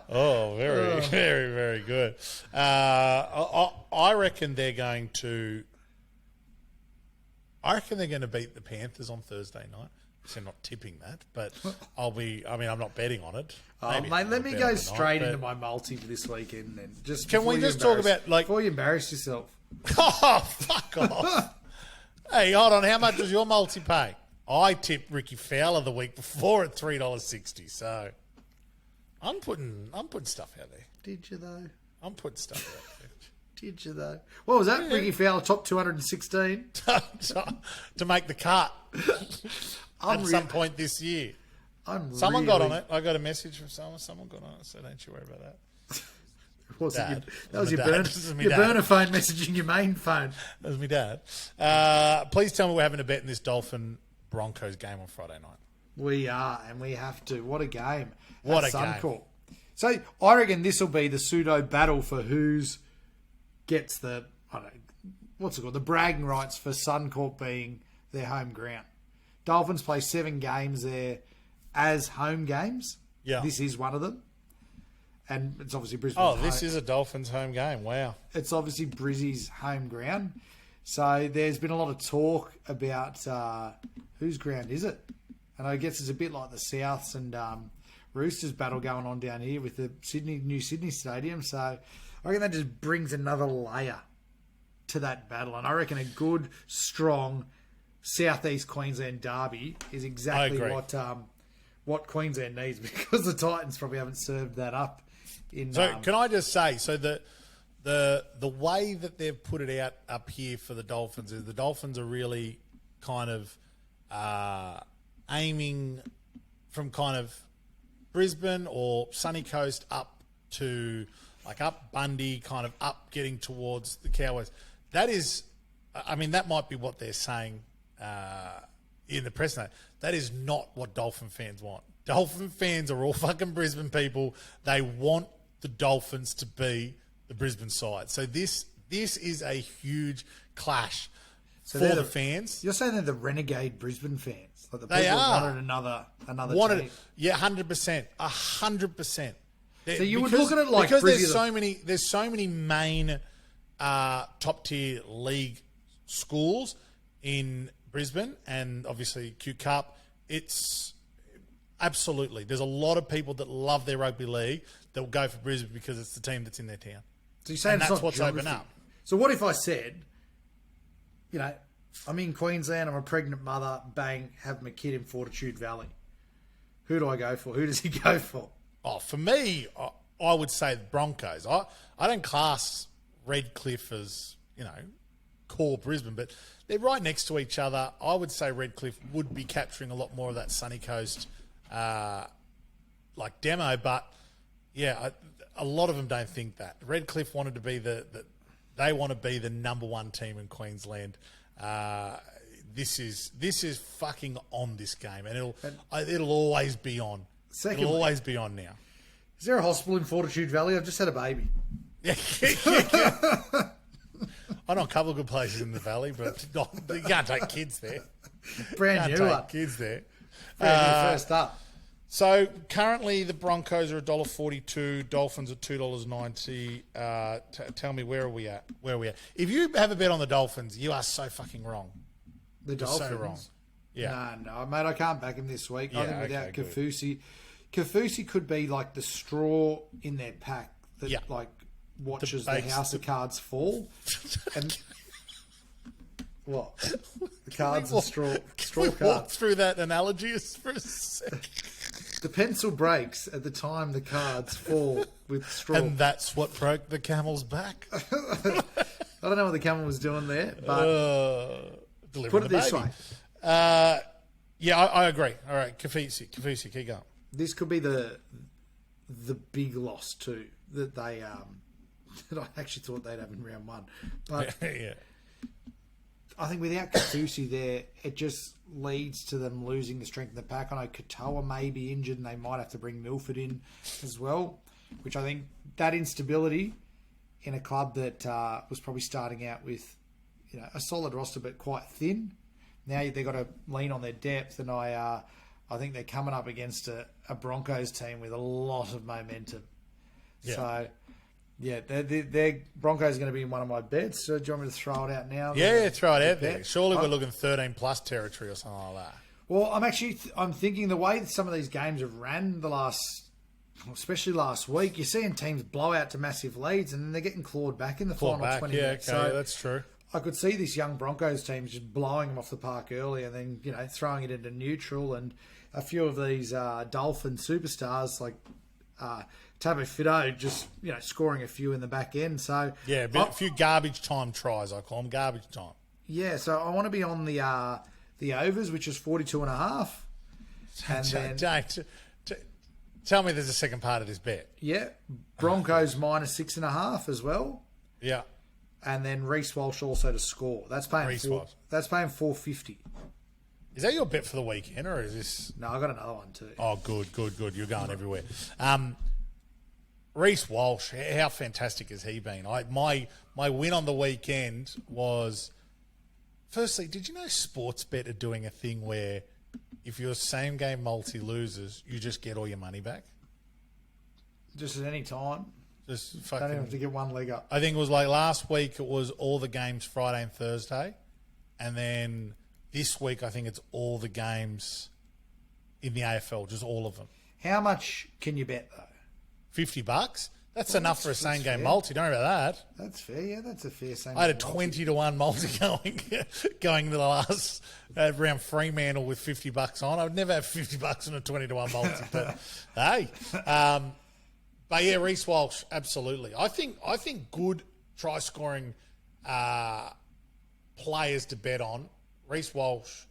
Speaker 2: Oh, very, very, very good. I reckon they're going to. I reckon they're going to beat the Panthers on Thursday night. So I'm not tipping that, but I'm not betting on it.
Speaker 1: Mate, let me go straight into my multi for this weekend then.
Speaker 2: Can we just talk about
Speaker 1: before you embarrass yourself?
Speaker 2: Oh, fuck off! Hey, hold on. How much does your multi pay? I tipped Ricky Fowler the week before at $3.60. So I'm putting stuff out there.
Speaker 1: Did you though?
Speaker 2: I'm putting stuff out there.
Speaker 1: Did you though? What was that? Yeah. Ricky Fowler top 216
Speaker 2: to make the cut at some point this year. Someone got on it. I got a message from someone. Someone got on it. So don't you worry about that.
Speaker 1: That was your burner phone messaging your main phone.
Speaker 2: That was my dad. Please tell me we're having a bet in this Dolphin Broncos game on Friday night.
Speaker 1: We are, and we have to. What a game!
Speaker 2: What a game!
Speaker 1: So I reckon this will be the pseudo battle for who's gets the the bragging rights for Suncorp being their home ground. Dolphins play 7 games there as home games.
Speaker 2: Yeah,
Speaker 1: this is one of them. And it's obviously Brisbane.
Speaker 2: Oh, this is a Dolphins home game. Wow.
Speaker 1: It's obviously Brizzy's home ground. So there's been a lot of talk about whose ground is it? And I guess it's a bit like the Souths and Roosters battle going on down here with the New Sydney Stadium. So I reckon that just brings another layer to that battle. And I reckon a good, strong Southeast Queensland derby is exactly what Queensland needs, because the Titans probably haven't served that up.
Speaker 2: Can I just say, the way that they've put it out up here for the Dolphins is the Dolphins are really kind of aiming from kind of Brisbane or Sunny Coast up to up Bundy, kind of up getting towards the Cowboys. That is, that might be what they're saying in the press note. That is not what Dolphin fans want. Dolphin fans are all fucking Brisbane people. They want the Dolphins to be the Brisbane side. So this is a huge clash for the fans.
Speaker 1: You're saying they're the renegade Brisbane fans. Like
Speaker 2: they are.
Speaker 1: Wanted another team.
Speaker 2: Yeah, 100%. 100%.
Speaker 1: So you would look at it like,
Speaker 2: because there's so many main top tier league schools in Brisbane, and obviously Q Cup. It's absolutely, there's a lot of people that love their rugby league that will go for Brisbane because it's the team that's in their town.
Speaker 1: So you're saying
Speaker 2: that's what's open up.
Speaker 1: So what if I said, I'm in Queensland, I'm a pregnant mother, bang, have my kid in Fortitude Valley. Who do I go for? Who does he go for?
Speaker 2: Oh, for me, I would say the Broncos. I don't class Redcliffe as, core Brisbane, but they're right next to each other. I would say Redcliffe would be capturing a lot more of that Sunny Coast demo, but yeah, a lot of them don't think that. Redcliffe wanted to be they want to be the number one team in Queensland. This is fucking on this game, and it'll always be on. It'll always be on now.
Speaker 1: Is there a hospital in Fortitude Valley? I've just had a baby.
Speaker 2: Yeah. I know a couple of good places in the valley, but you can't take kids there.
Speaker 1: Brand new one.
Speaker 2: Kids there.
Speaker 1: First up.
Speaker 2: So currently the Broncos are $1.42, Dolphins are $2.90. Tell me, where are we at? If you have a bet on the Dolphins, you are so fucking wrong.
Speaker 1: The Dolphins?
Speaker 2: So wrong. Yeah.
Speaker 1: No, mate, I can't back him this week.
Speaker 2: Yeah,
Speaker 1: I think without Kafusi. Kafusi could be like the straw in their pack that watches the house of cards fall. And what? The cards and straw cards.
Speaker 2: Walk through that analogy for a second.
Speaker 1: The pencil breaks at the time the cards fall with straw.
Speaker 2: And that's what broke the camel's back.
Speaker 1: I don't know what the camel was doing there, but put it this way.
Speaker 2: Yeah, I agree. All right, Kafisi, keep going.
Speaker 1: This could be the big loss too that they that I actually thought they'd have in round one, but
Speaker 2: Yeah.
Speaker 1: I think without Katusi there, it just leads to them losing the strength of the pack. I know Katoa may be injured, and they might have to bring Milford in as well, which I think that instability in a club that was probably starting out with a solid roster but quite thin. Now they've got to lean on their depth, and I think they're coming up against a Broncos team with a lot of momentum.
Speaker 2: Yeah.
Speaker 1: So, yeah, their Broncos are going to be in one of my bets. So do you want me to throw it out now?
Speaker 2: Yeah, throw it out there. Surely we're looking 13-plus territory or something like that.
Speaker 1: Well, I'm thinking the way that some of these games have ran especially last week, you're seeing teams blow out to massive leads, and then they're getting clawed back in the final 20 minutes.
Speaker 2: Okay, that's true.
Speaker 1: I could see this young Broncos team just blowing them off the park early and then, throwing it into neutral, and a few of these Dolphin superstars like Tabo Fido just, scoring a few in the back end. So
Speaker 2: yeah, a few garbage time tries, I call them garbage time.
Speaker 1: Yeah, so I want to be on the overs, which is 42.5. And then
Speaker 2: tell me there's a second part of this bet.
Speaker 1: Yeah, Broncos minus 6.5 as well.
Speaker 2: Yeah.
Speaker 1: And then Reece Walsh also to score. That's paying that's paying $4.50.
Speaker 2: Is that your bet for the weekend, or is this?
Speaker 1: No, I got another one too.
Speaker 2: Oh, good. You're going everywhere. Reece Walsh, how fantastic has he been? My win on the weekend was. Firstly, did you know Sportsbet are doing a thing where if your same game multi loses, you just get all your money back?
Speaker 1: Just at any time.
Speaker 2: Just fucking.
Speaker 1: Don't even have to get one leg up.
Speaker 2: I think it was like last week. It was all the games Friday and Thursday, and then this week I think it's all the games in the AFL, just all of them.
Speaker 1: How much can you bet though?
Speaker 2: $50. That's enough for a same game multi. Don't worry about that.
Speaker 1: That's fair. Yeah, that's a fair same.
Speaker 2: I had a 20-1 multi going to the last round Fremantle with $50 on. I would never have $50 on a 20-1 multi, but hey. But yeah, Reece Walsh, absolutely. I think good try scoring players to bet on. Reece Walsh,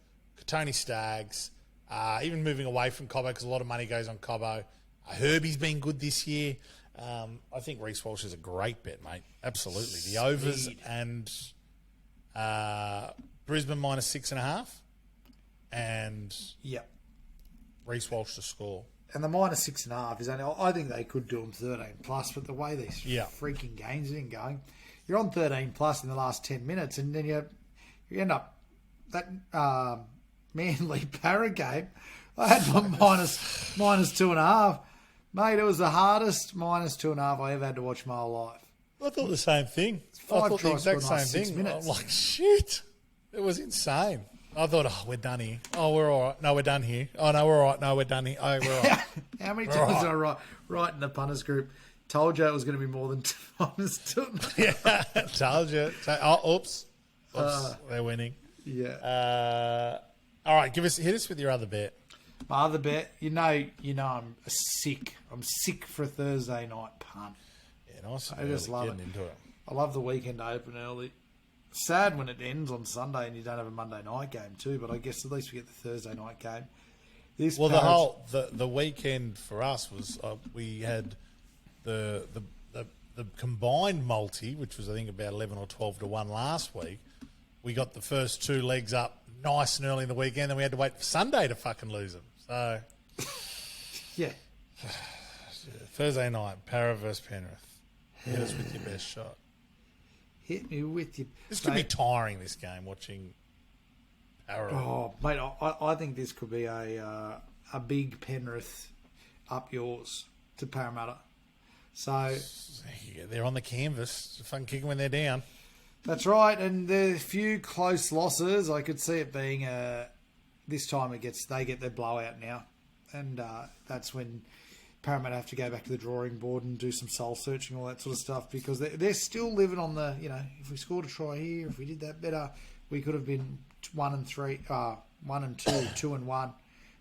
Speaker 2: Tony Staggs, even moving away from Cobbo because a lot of money goes on Cobbo. Herbie's been good this year. I think Reece Walsh is a great bet, mate. Absolutely. The overs and Brisbane minus 6.5 and Reece Walsh to score.
Speaker 1: And the minus 6.5 is only. I think they could do them 13 plus, but the way these freaking games have been going, you're on 13 plus in the last 10 minutes, and then you end up that Manly Para game. I had my minus 2.5. Mate, it was the hardest minus 2.5 I ever had to watch my whole life.
Speaker 2: I thought the same thing. I thought the exact same thing. I'm like, shit. It was insane. I thought, we're done here. Oh, we're all right. No, we're done here. Oh, no, we're all right. No, we're done here. Oh, we're all right.
Speaker 1: How many times did I write in the punters group, told you it was going to be more than minus 2.5?
Speaker 2: Yeah, told you. Oops. They're winning.
Speaker 1: Yeah.
Speaker 2: All right, hit us with your other bet.
Speaker 1: My other bet, you know, I'm sick. I'm sick for a Thursday night punt.
Speaker 2: Yeah, nice.
Speaker 1: I just love it.
Speaker 2: Into it.
Speaker 1: I love the weekend open early. Sad when it ends on Sunday and you don't have a Monday night game too, but I guess at least we get the Thursday night game.
Speaker 2: The weekend for us was we had the combined multi, which was I think about 11 or 12 to 1 last week. We got the first two legs up nice and early in the weekend, then we had to wait for Sunday to fucking lose them. So
Speaker 1: yeah.
Speaker 2: Thursday night, Para versus Penrith. Hit us with your best shot.
Speaker 1: Hit me with your...
Speaker 2: This could be tiring, this game, watching Para.
Speaker 1: Oh, mate, I think this could be a big Penrith up yours to Parramatta. So...
Speaker 2: Yeah, they're on the canvas. Fun kicking when they're down.
Speaker 1: That's right, and there's a few close losses. I could see it being this time they get their blowout now, and that's when Parramatta have to go back to the drawing board and do some soul searching, all that sort of stuff, because they're still living on the, if we scored a try here, if we did that better, we could have been 1 and 3, 1 and 2, 2 and 1.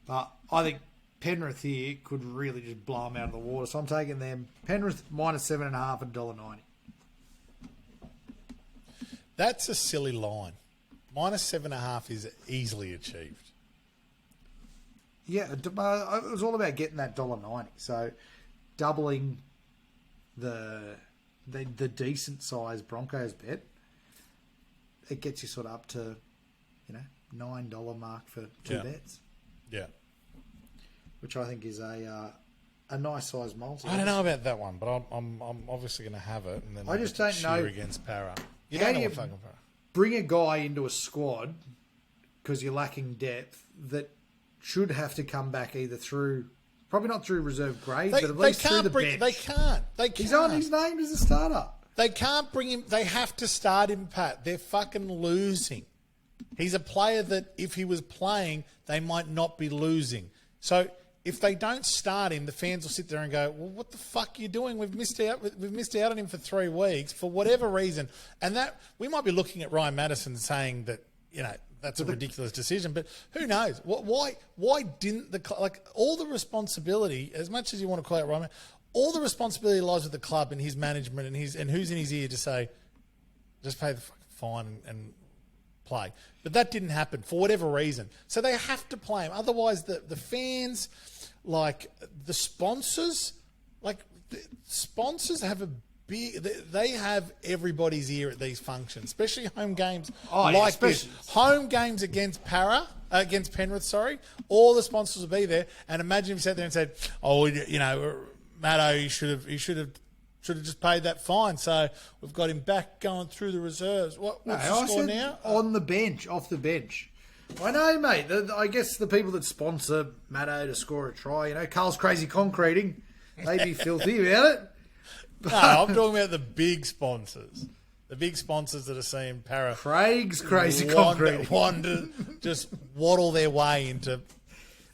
Speaker 1: But I think Penrith here could really just blow them out of the water. So I'm taking them. Penrith -7.5 at $1.90.
Speaker 2: That's a silly line. -7.5 is easily achieved.
Speaker 1: Yeah, it was all about getting that $1.90. So doubling the decent sized Broncos bet, it gets you sort of up to, $9 mark for two bets.
Speaker 2: Yeah.
Speaker 1: Which I think is a nice size multi.
Speaker 2: I don't know about that one, but I'm obviously going to have it. And then
Speaker 1: I just don't know
Speaker 2: against Para. You
Speaker 1: how
Speaker 2: don't know
Speaker 1: do you
Speaker 2: what fucking Para.
Speaker 1: Bring a guy into a squad because you're lacking depth that should have to come back either through, probably not through reserve grade, but at least through the bench.
Speaker 2: They can't.
Speaker 1: He's on his name as a starter.
Speaker 2: They can't bring him. They have to start him, Pat. They're fucking losing. He's a player that if he was playing, they might not be losing. So if they don't start him, the fans will sit there and go, well, what the fuck are you doing? We've missed out on him for 3 weeks for whatever reason. And that we might be looking at Ryan Madison saying that, that's a ridiculous decision, but who knows? Why didn't all the responsibility, as much as you want to call out Ryan, all the responsibility lies with the club and his management and who's in his ear to say, just pay the fucking fine and play. But that didn't happen for whatever reason. So they have to play him. Otherwise, the fans, the sponsors, sponsors have a big... They have everybody's ear at these functions, especially home games this. Home games against Penrith, all the sponsors will be there. And imagine if he sat there and said, Matto, he should have just paid that fine. So we've got him back going through the reserves. What's the score now?
Speaker 1: On the bench, off the bench. I know, mate. I guess the people that sponsor Matto to score a try, Carl's Crazy Concreting, they'd be filthy about it.
Speaker 2: No, I'm talking about the big sponsors. The big sponsors that are seeing Para.
Speaker 1: Craig's Crazy Concreting.
Speaker 2: Just waddle their way into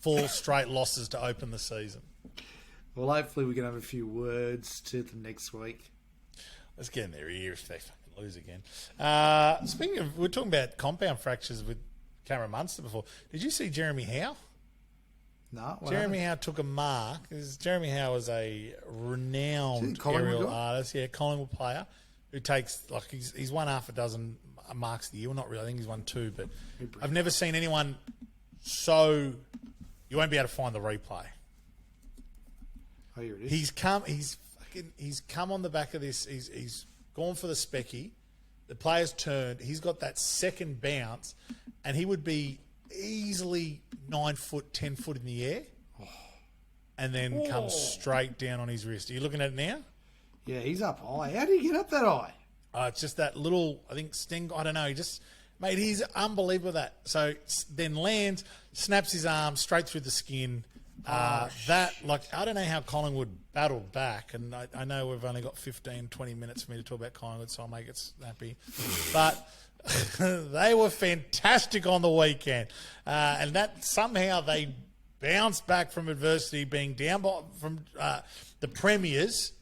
Speaker 2: 4 straight losses to open the season.
Speaker 1: Well, hopefully we can have a few words to them next week.
Speaker 2: Let's get in their ear if they fucking lose again. Speaking of, we were talking about compound fractures with Cameron Munster before. Did you see Jeremy Howe?
Speaker 1: No.
Speaker 2: Jeremy Howe took a mark. Jeremy Howe is a renowned aerial artist. Yeah, Collingwood player who takes, he's won half a dozen marks a year. Well, not really. I think he's won 2, but I've never seen anyone so... You won't be able to find the replay.
Speaker 1: Oh, here it is.
Speaker 2: He's come on the back of this. He's gone for the specky. The player's turned. He's got that second bounce, and he would be easily 9 foot, 10 foot in the air, and then comes straight down on his wrist. Are you looking at it now?
Speaker 1: Yeah, he's up high. How do you get up that high?
Speaker 2: It's just that little, I think, sting. I don't know. Mate, he's unbelievable at that. So then lands, snaps his arm straight through the skin. I don't know how Collingwood battled back, and I know we've only got 15, 20 minutes for me to talk about Collingwood, so I'll make it snappy. But they were fantastic on the weekend, and that somehow they bounced back from adversity, being down from the premiers,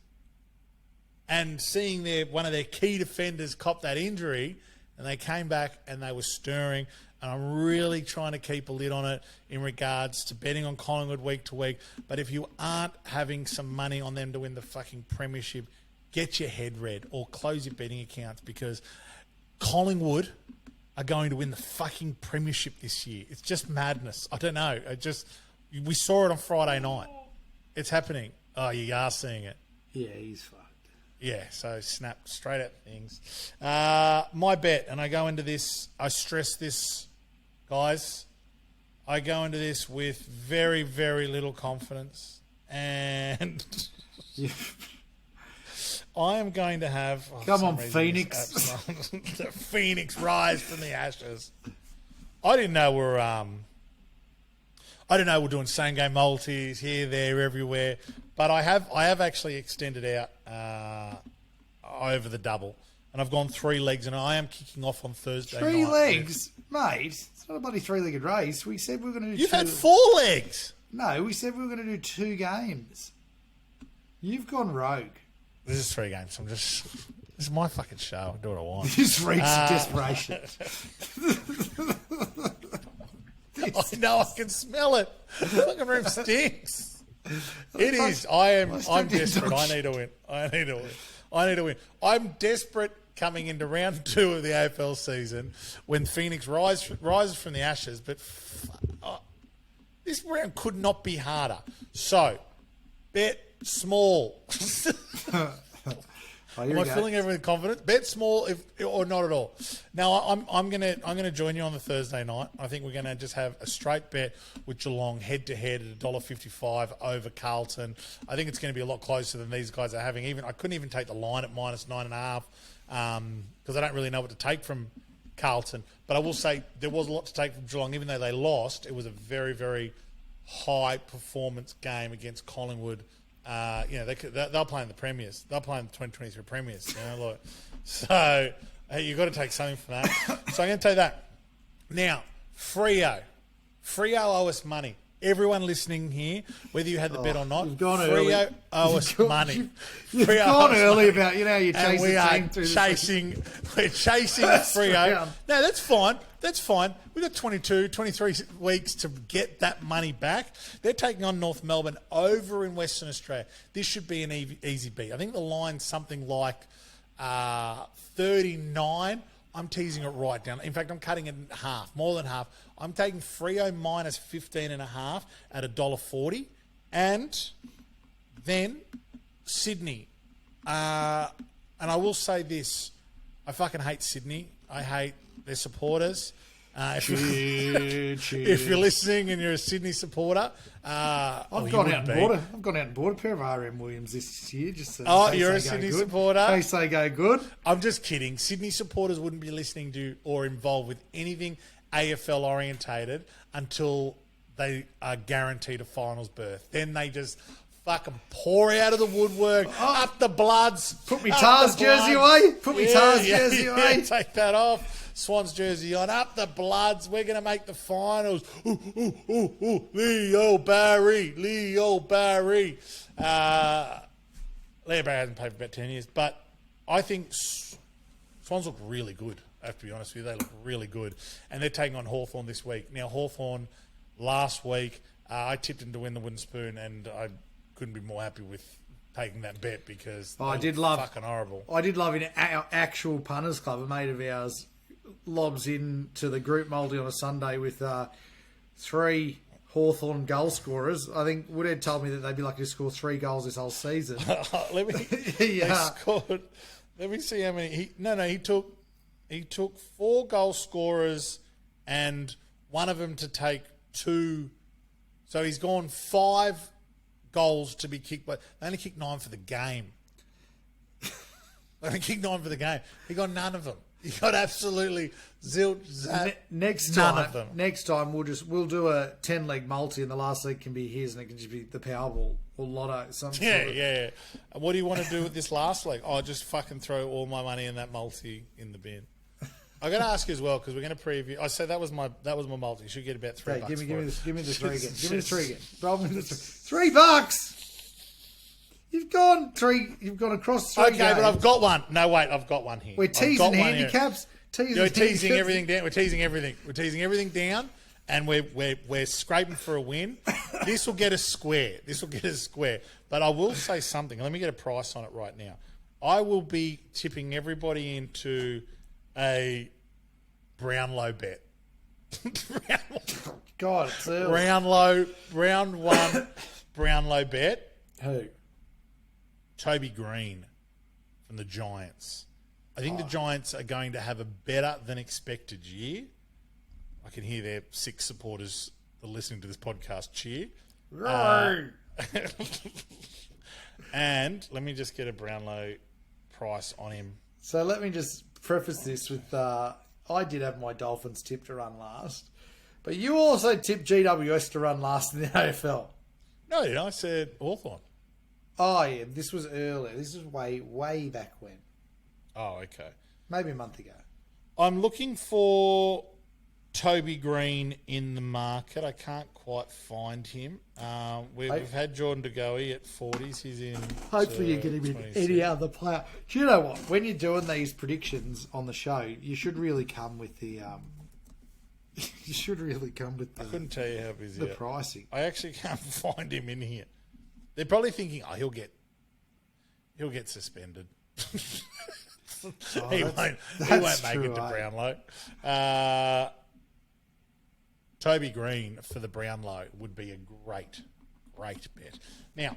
Speaker 2: and seeing one of their key defenders cop that injury, and they came back and they were stirring. And I'm really trying to keep a lid on it in regards to betting on Collingwood week to week. But if you aren't having some money on them to win the fucking premiership, get your head read or close your betting accounts, because Collingwood are going to win the fucking premiership this year. It's just madness. I don't know. We saw it on Friday night. It's happening. Oh, you are seeing it.
Speaker 1: Yeah, he's fucked.
Speaker 2: Yeah, so snap straight at things. My bet, and I go into this, I stress this, guys, I go into this with very, very little confidence. And I am going to have...
Speaker 1: Come on, Phoenix.
Speaker 2: The Phoenix rise from the ashes. I didn't know we're doing same game multis here, there, everywhere. But I have actually extended out over the double. And I've gone 3 legs, and I am kicking off on Thursday night.
Speaker 1: 3 legs? Mate, it's not a bloody 3-legged race. We said we were going to do
Speaker 2: You've had 4 legs.
Speaker 1: No, we said we were going to do 2 games. You've gone rogue.
Speaker 2: This is 3 games. This is my fucking show. I do what I want.
Speaker 1: This reeks desperation.
Speaker 2: I know, I can smell it. fucking room stinks. It is. I'm desperate. I need to win. I'm desperate coming into round 2 of the AFL season when Phoenix rises from the ashes, but this round could not be harder. So, bet small. Am I filling everyone with confidence? Bet small or not at all. Now I'm gonna join you on the Thursday night. I think we're gonna just have a straight bet with Geelong head to head at $1.55 over Carlton. I think it's going to be a lot closer than these guys are having. I couldn't even take the line at -9.5 because I don't really know what to take from Carlton. But I will say there was a lot to take from Geelong, even though they lost. It was a very, very high performance game against Collingwood. They're playing the premiers. They're playing the 2023 premiers. So you've got to take something from that. So I'm going to take that. Now, Freo owe us money. Everyone listening here, whether you had the bet or not,
Speaker 1: you've gone
Speaker 2: Freo owe us money.
Speaker 1: You've gone early about, you chase the team through
Speaker 2: we're chasing Freo. No, that's fine. That's fine. We've got 22, 23 weeks to get that money back. They're taking on North Melbourne over in Western Australia. This should be an easy beat. I think the line's something like 39. I'm teasing it right down. In fact, I'm cutting it in half, more than half. I'm taking Freo minus 15.5 at $1.40. And then Sydney. And I will say this. I fucking hate Sydney. I hate their supporters. If you're listening and you're a Sydney supporter,
Speaker 1: I've gone out and bought a pair of RM Williams this year.
Speaker 2: You're a Sydney supporter.
Speaker 1: In case they go good.
Speaker 2: I'm just kidding. Sydney supporters wouldn't be listening to or involved with anything AFL orientated until they are guaranteed a finals berth. Then they just fucking pour out of the woodwork, up the bloods.
Speaker 1: Put me Tars jersey away. Jersey away.
Speaker 2: Take that off. Swans jersey on, up the bloods. We're going to make the finals. Leo Barry. Leo Barry hasn't played for about 10 years, but I think Swans look really good. I have to be honest with you, they look really good, and they're taking on Hawthorn this week. Now Hawthorn last week, I tipped them to win the wooden spoon, and I couldn't be more happy with taking that bet because fucking horrible.
Speaker 1: I did love in our actual punters club, a mate of ours lobs into the group multi on a Sunday with 3 Hawthorn goal scorers. I think Woodhead told me that they'd be lucky to score 3 goals this whole season.
Speaker 2: They scored. Let me see how many. He took 4 goal scorers and one of them to take 2. So he's gone 5 goals to be kicked, but they only kicked 9 for the game. He got none of them. He got absolutely zilch, zap, none of them.
Speaker 1: Next time we'll do a 10-leg multi, and the last leg can be his, and it can just be the Powerball or Lotto.
Speaker 2: Yeah. And what do you want to do with this last leg? Just fucking throw all my money in that multi in the bin. I got to ask you as well because we're going to preview. I said that was my multi. You should get about $3.
Speaker 1: Give me the 3 again. Give me the 3 again. Roll me the $3. You've gone across 3
Speaker 2: Okay,
Speaker 1: games.
Speaker 2: but I've got one. No, wait, I've got one here.
Speaker 1: We're teasing handicaps.
Speaker 2: We're teasing everything down. We're teasing everything down, and we're scraping for a win. This will get us square. But I will say something. Let me get a price on it right now. I will be tipping everybody into a Brownlow bet.
Speaker 1: God, it's early.
Speaker 2: Round 1 Brownlow bet.
Speaker 1: Who?
Speaker 2: Toby Green from the Giants. I think the Giants are going to have a better than expected year. I can hear their 6 supporters that are listening to this podcast cheer. And let me just get a Brownlow price on him.
Speaker 1: So let me just preface this with I did have my Dolphins tip to run last, but you also tipped GWS to run last in the AFL.
Speaker 2: No, I said Hawthorn.
Speaker 1: Oh, yeah. This was earlier. This is way back when.
Speaker 2: Oh, okay.
Speaker 1: Maybe a month ago.
Speaker 2: I'm looking for Toby Green in the market. I can't quite find him. We've had Jordan De Goey at 40s. He's in.
Speaker 1: Hopefully you're getting any other player. Do you know what? When you're doing these predictions on the show, you should really come with the You should really come with
Speaker 2: I couldn't tell you how busy.
Speaker 1: the pricing.
Speaker 2: I actually can't find him in here. They're probably thinking, oh, he'll get suspended. He won't make it to Brownlow. Toby Green for the Brownlow would be a great bet. Now,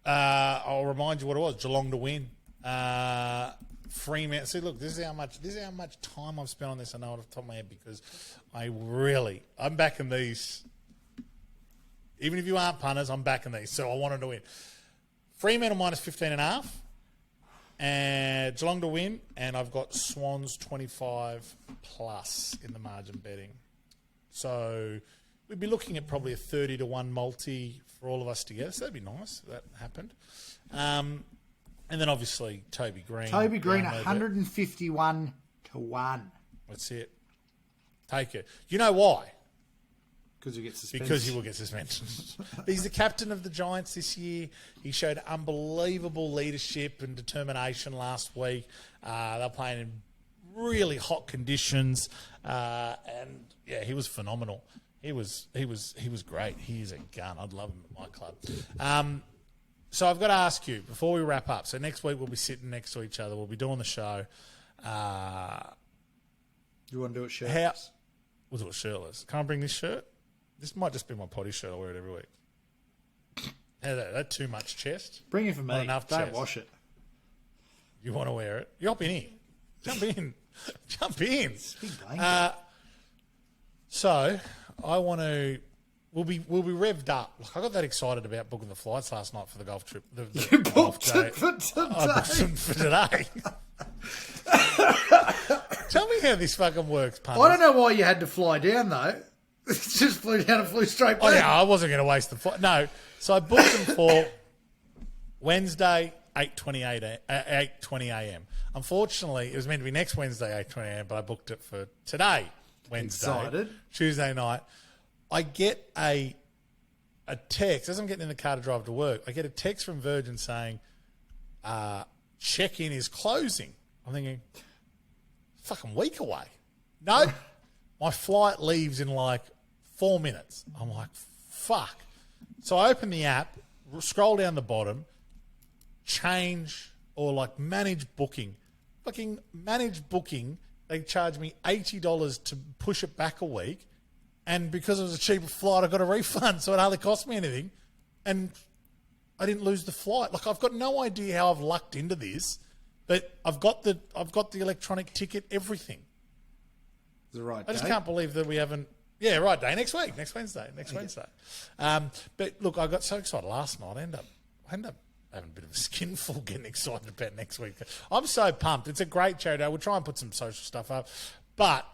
Speaker 2: I'll remind you what it was. Geelong to win. Fremantle. See, look, this is how much time I've spent on this. I know off the top of my head because I'm backing these. Even if you aren't punters, I'm backing these. So I wanted to win. Fremantle minus 15.5. And Geelong to win. And I've got Swans 25 plus in the margin betting. So we'd be looking at probably a 30-1 multi for all of us together. So that'd be nice if that happened. And then obviously Toby Green.
Speaker 1: 151-1.
Speaker 2: That's it. Take it. You know why?
Speaker 1: Because he gets suspended.
Speaker 2: Because he will get suspended. He's the captain of the Giants this year. He showed unbelievable leadership and determination last week. They're playing in really hot conditions, and yeah, he was phenomenal. He was great. He is a gun. I'd love him at my club. So I've got to ask you before we wrap up. So next week we'll be sitting next to each other. We'll be doing the show.
Speaker 1: You want to do it shirtless?
Speaker 2: We'll do it shirtless. Can I bring this shirt? This might just be my potty shirt. I'll wear it every week. That too much chest?
Speaker 1: Bring it for me.
Speaker 2: Not enough
Speaker 1: Don't
Speaker 2: chest.
Speaker 1: wash it.
Speaker 2: You want to wear it? You hop in here. Jump in. Jump in.
Speaker 1: It's a big blanket.
Speaker 2: So I want to. We'll be revved up. Like, I got that excited about booking the flights last night for the golf trip.
Speaker 1: You booked it for today.
Speaker 2: I booked them for today. Tell me how this fucking works, punters.
Speaker 1: I don't know why you had to fly down though. It just flew down and flew straight back.
Speaker 2: Oh yeah, I wasn't going to waste the flight. No, so I booked them for Wednesday, 8:20 a.m. Unfortunately, it was meant to be next Wednesday, 8:20 a.m., but I booked it for today, Wednesday,
Speaker 1: Excited.
Speaker 2: Tuesday night. I get a text, as I'm getting in the car to drive to work, I get a text from Virgin saying, check-in is closing. I'm thinking, fucking week away. No, my flight leaves in like 4 minutes. I'm like, fuck. So I open the app, scroll down the bottom, change or like manage booking. Fucking manage booking, they charge me $80 to push it back a week. And because it was a cheaper flight, I got a refund, so it hardly cost me anything. And I didn't lose the flight. Like, I've got no idea how I've lucked into this, but I've got the electronic ticket, everything.
Speaker 1: Is it right?
Speaker 2: I just can't believe that we haven't. Yeah, right day next week, next Wednesday. But look, I got so excited last night. I end up having a bit of a skinful getting excited about next week. I'm so pumped. It's a great charity. We'll try and put some social stuff up, but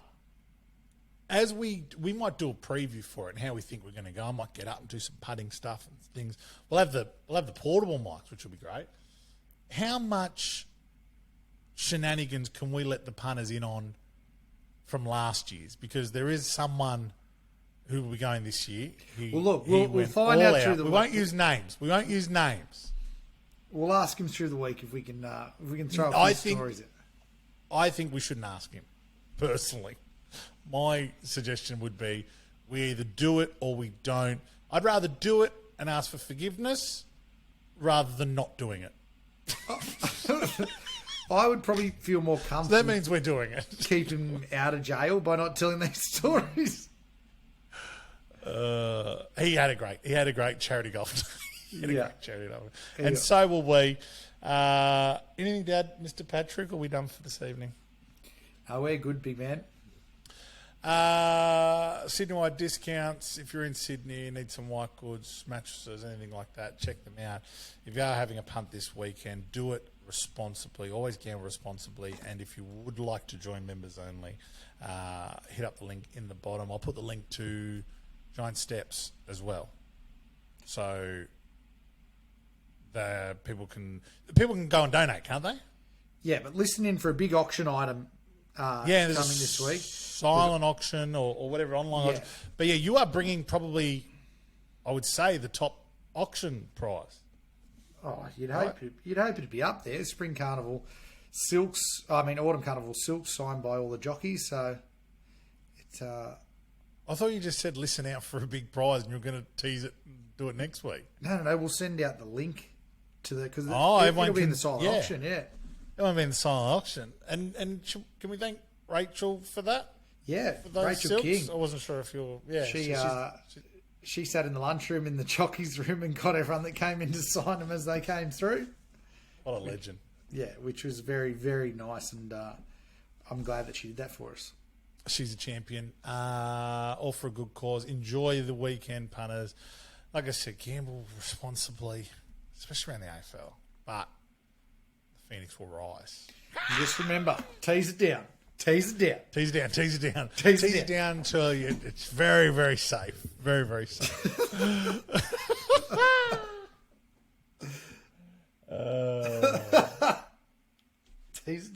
Speaker 2: as we might do a preview for it and how we think we're going to go. I might get up and do some putting stuff and things. We'll have the portable mics, which will be great. How much shenanigans can we let the punters in on from last year's? Because there is someone who will be going this year.
Speaker 1: Well, look, we'll find out through the week.
Speaker 2: We won't use names.
Speaker 1: We'll ask him through the week if we can throw a few stories in.
Speaker 2: I think we shouldn't ask him, personally. My suggestion would be we either do it or we don't. I'd rather do it and ask for forgiveness rather than not doing it.
Speaker 1: I would probably feel more comfortable.
Speaker 2: So that means we're doing it.
Speaker 1: Keep him out of jail by not telling these stories.
Speaker 2: He had a great charity golf day. And so will we. Anything to add, Mr. Patrick? Or are we done for this evening?
Speaker 1: We're good, big man.
Speaker 2: Sydney-wide discounts. If you're in Sydney, you need some white goods, mattresses, anything like that, check them out. If you are having a punt this weekend, do it responsibly. Always gamble responsibly. And if you would like to join members only, hit up the link in the bottom. I'll put the link to Giant Steps as well. So the people can go and donate, can't they?
Speaker 1: Yeah, but listen in for a big auction item coming this week.
Speaker 2: Silent auction or whatever, online auction. But yeah, you are bringing probably, I would say, the top auction prize.
Speaker 1: Oh, you'd hope it'd be up there. Spring Carnival Autumn Carnival silks signed by all the jockeys. So
Speaker 2: I thought you just said listen out for a big prize and you're going to tease it and do it next week.
Speaker 1: No. We'll send out the link to the because
Speaker 2: everyone
Speaker 1: it'll be in
Speaker 2: can-
Speaker 1: the silent
Speaker 2: yeah.
Speaker 1: auction. Yeah,
Speaker 2: It won't be in the silent auction. And can we thank Rachel for that?
Speaker 1: yeah.
Speaker 2: For those
Speaker 1: Rachel
Speaker 2: silks?
Speaker 1: King.
Speaker 2: I wasn't sure if you're... Yeah,
Speaker 1: She sat in the lunchroom in the jockeys room and got everyone that came in to sign them as they came through.
Speaker 2: what a legend.
Speaker 1: Yeah, which was very, very nice, and I'm glad that she did that for us.
Speaker 2: She's a champion. All for a good cause. Enjoy the weekend, punters. Like I said, gamble responsibly, especially around the AFL. But the Phoenix will rise.
Speaker 1: And just remember, tease it down. Tease it down.
Speaker 2: Tease it down. Tease it down.
Speaker 1: Tease it
Speaker 2: Tease it down until it's very, very safe. Very, very safe.
Speaker 1: Tease it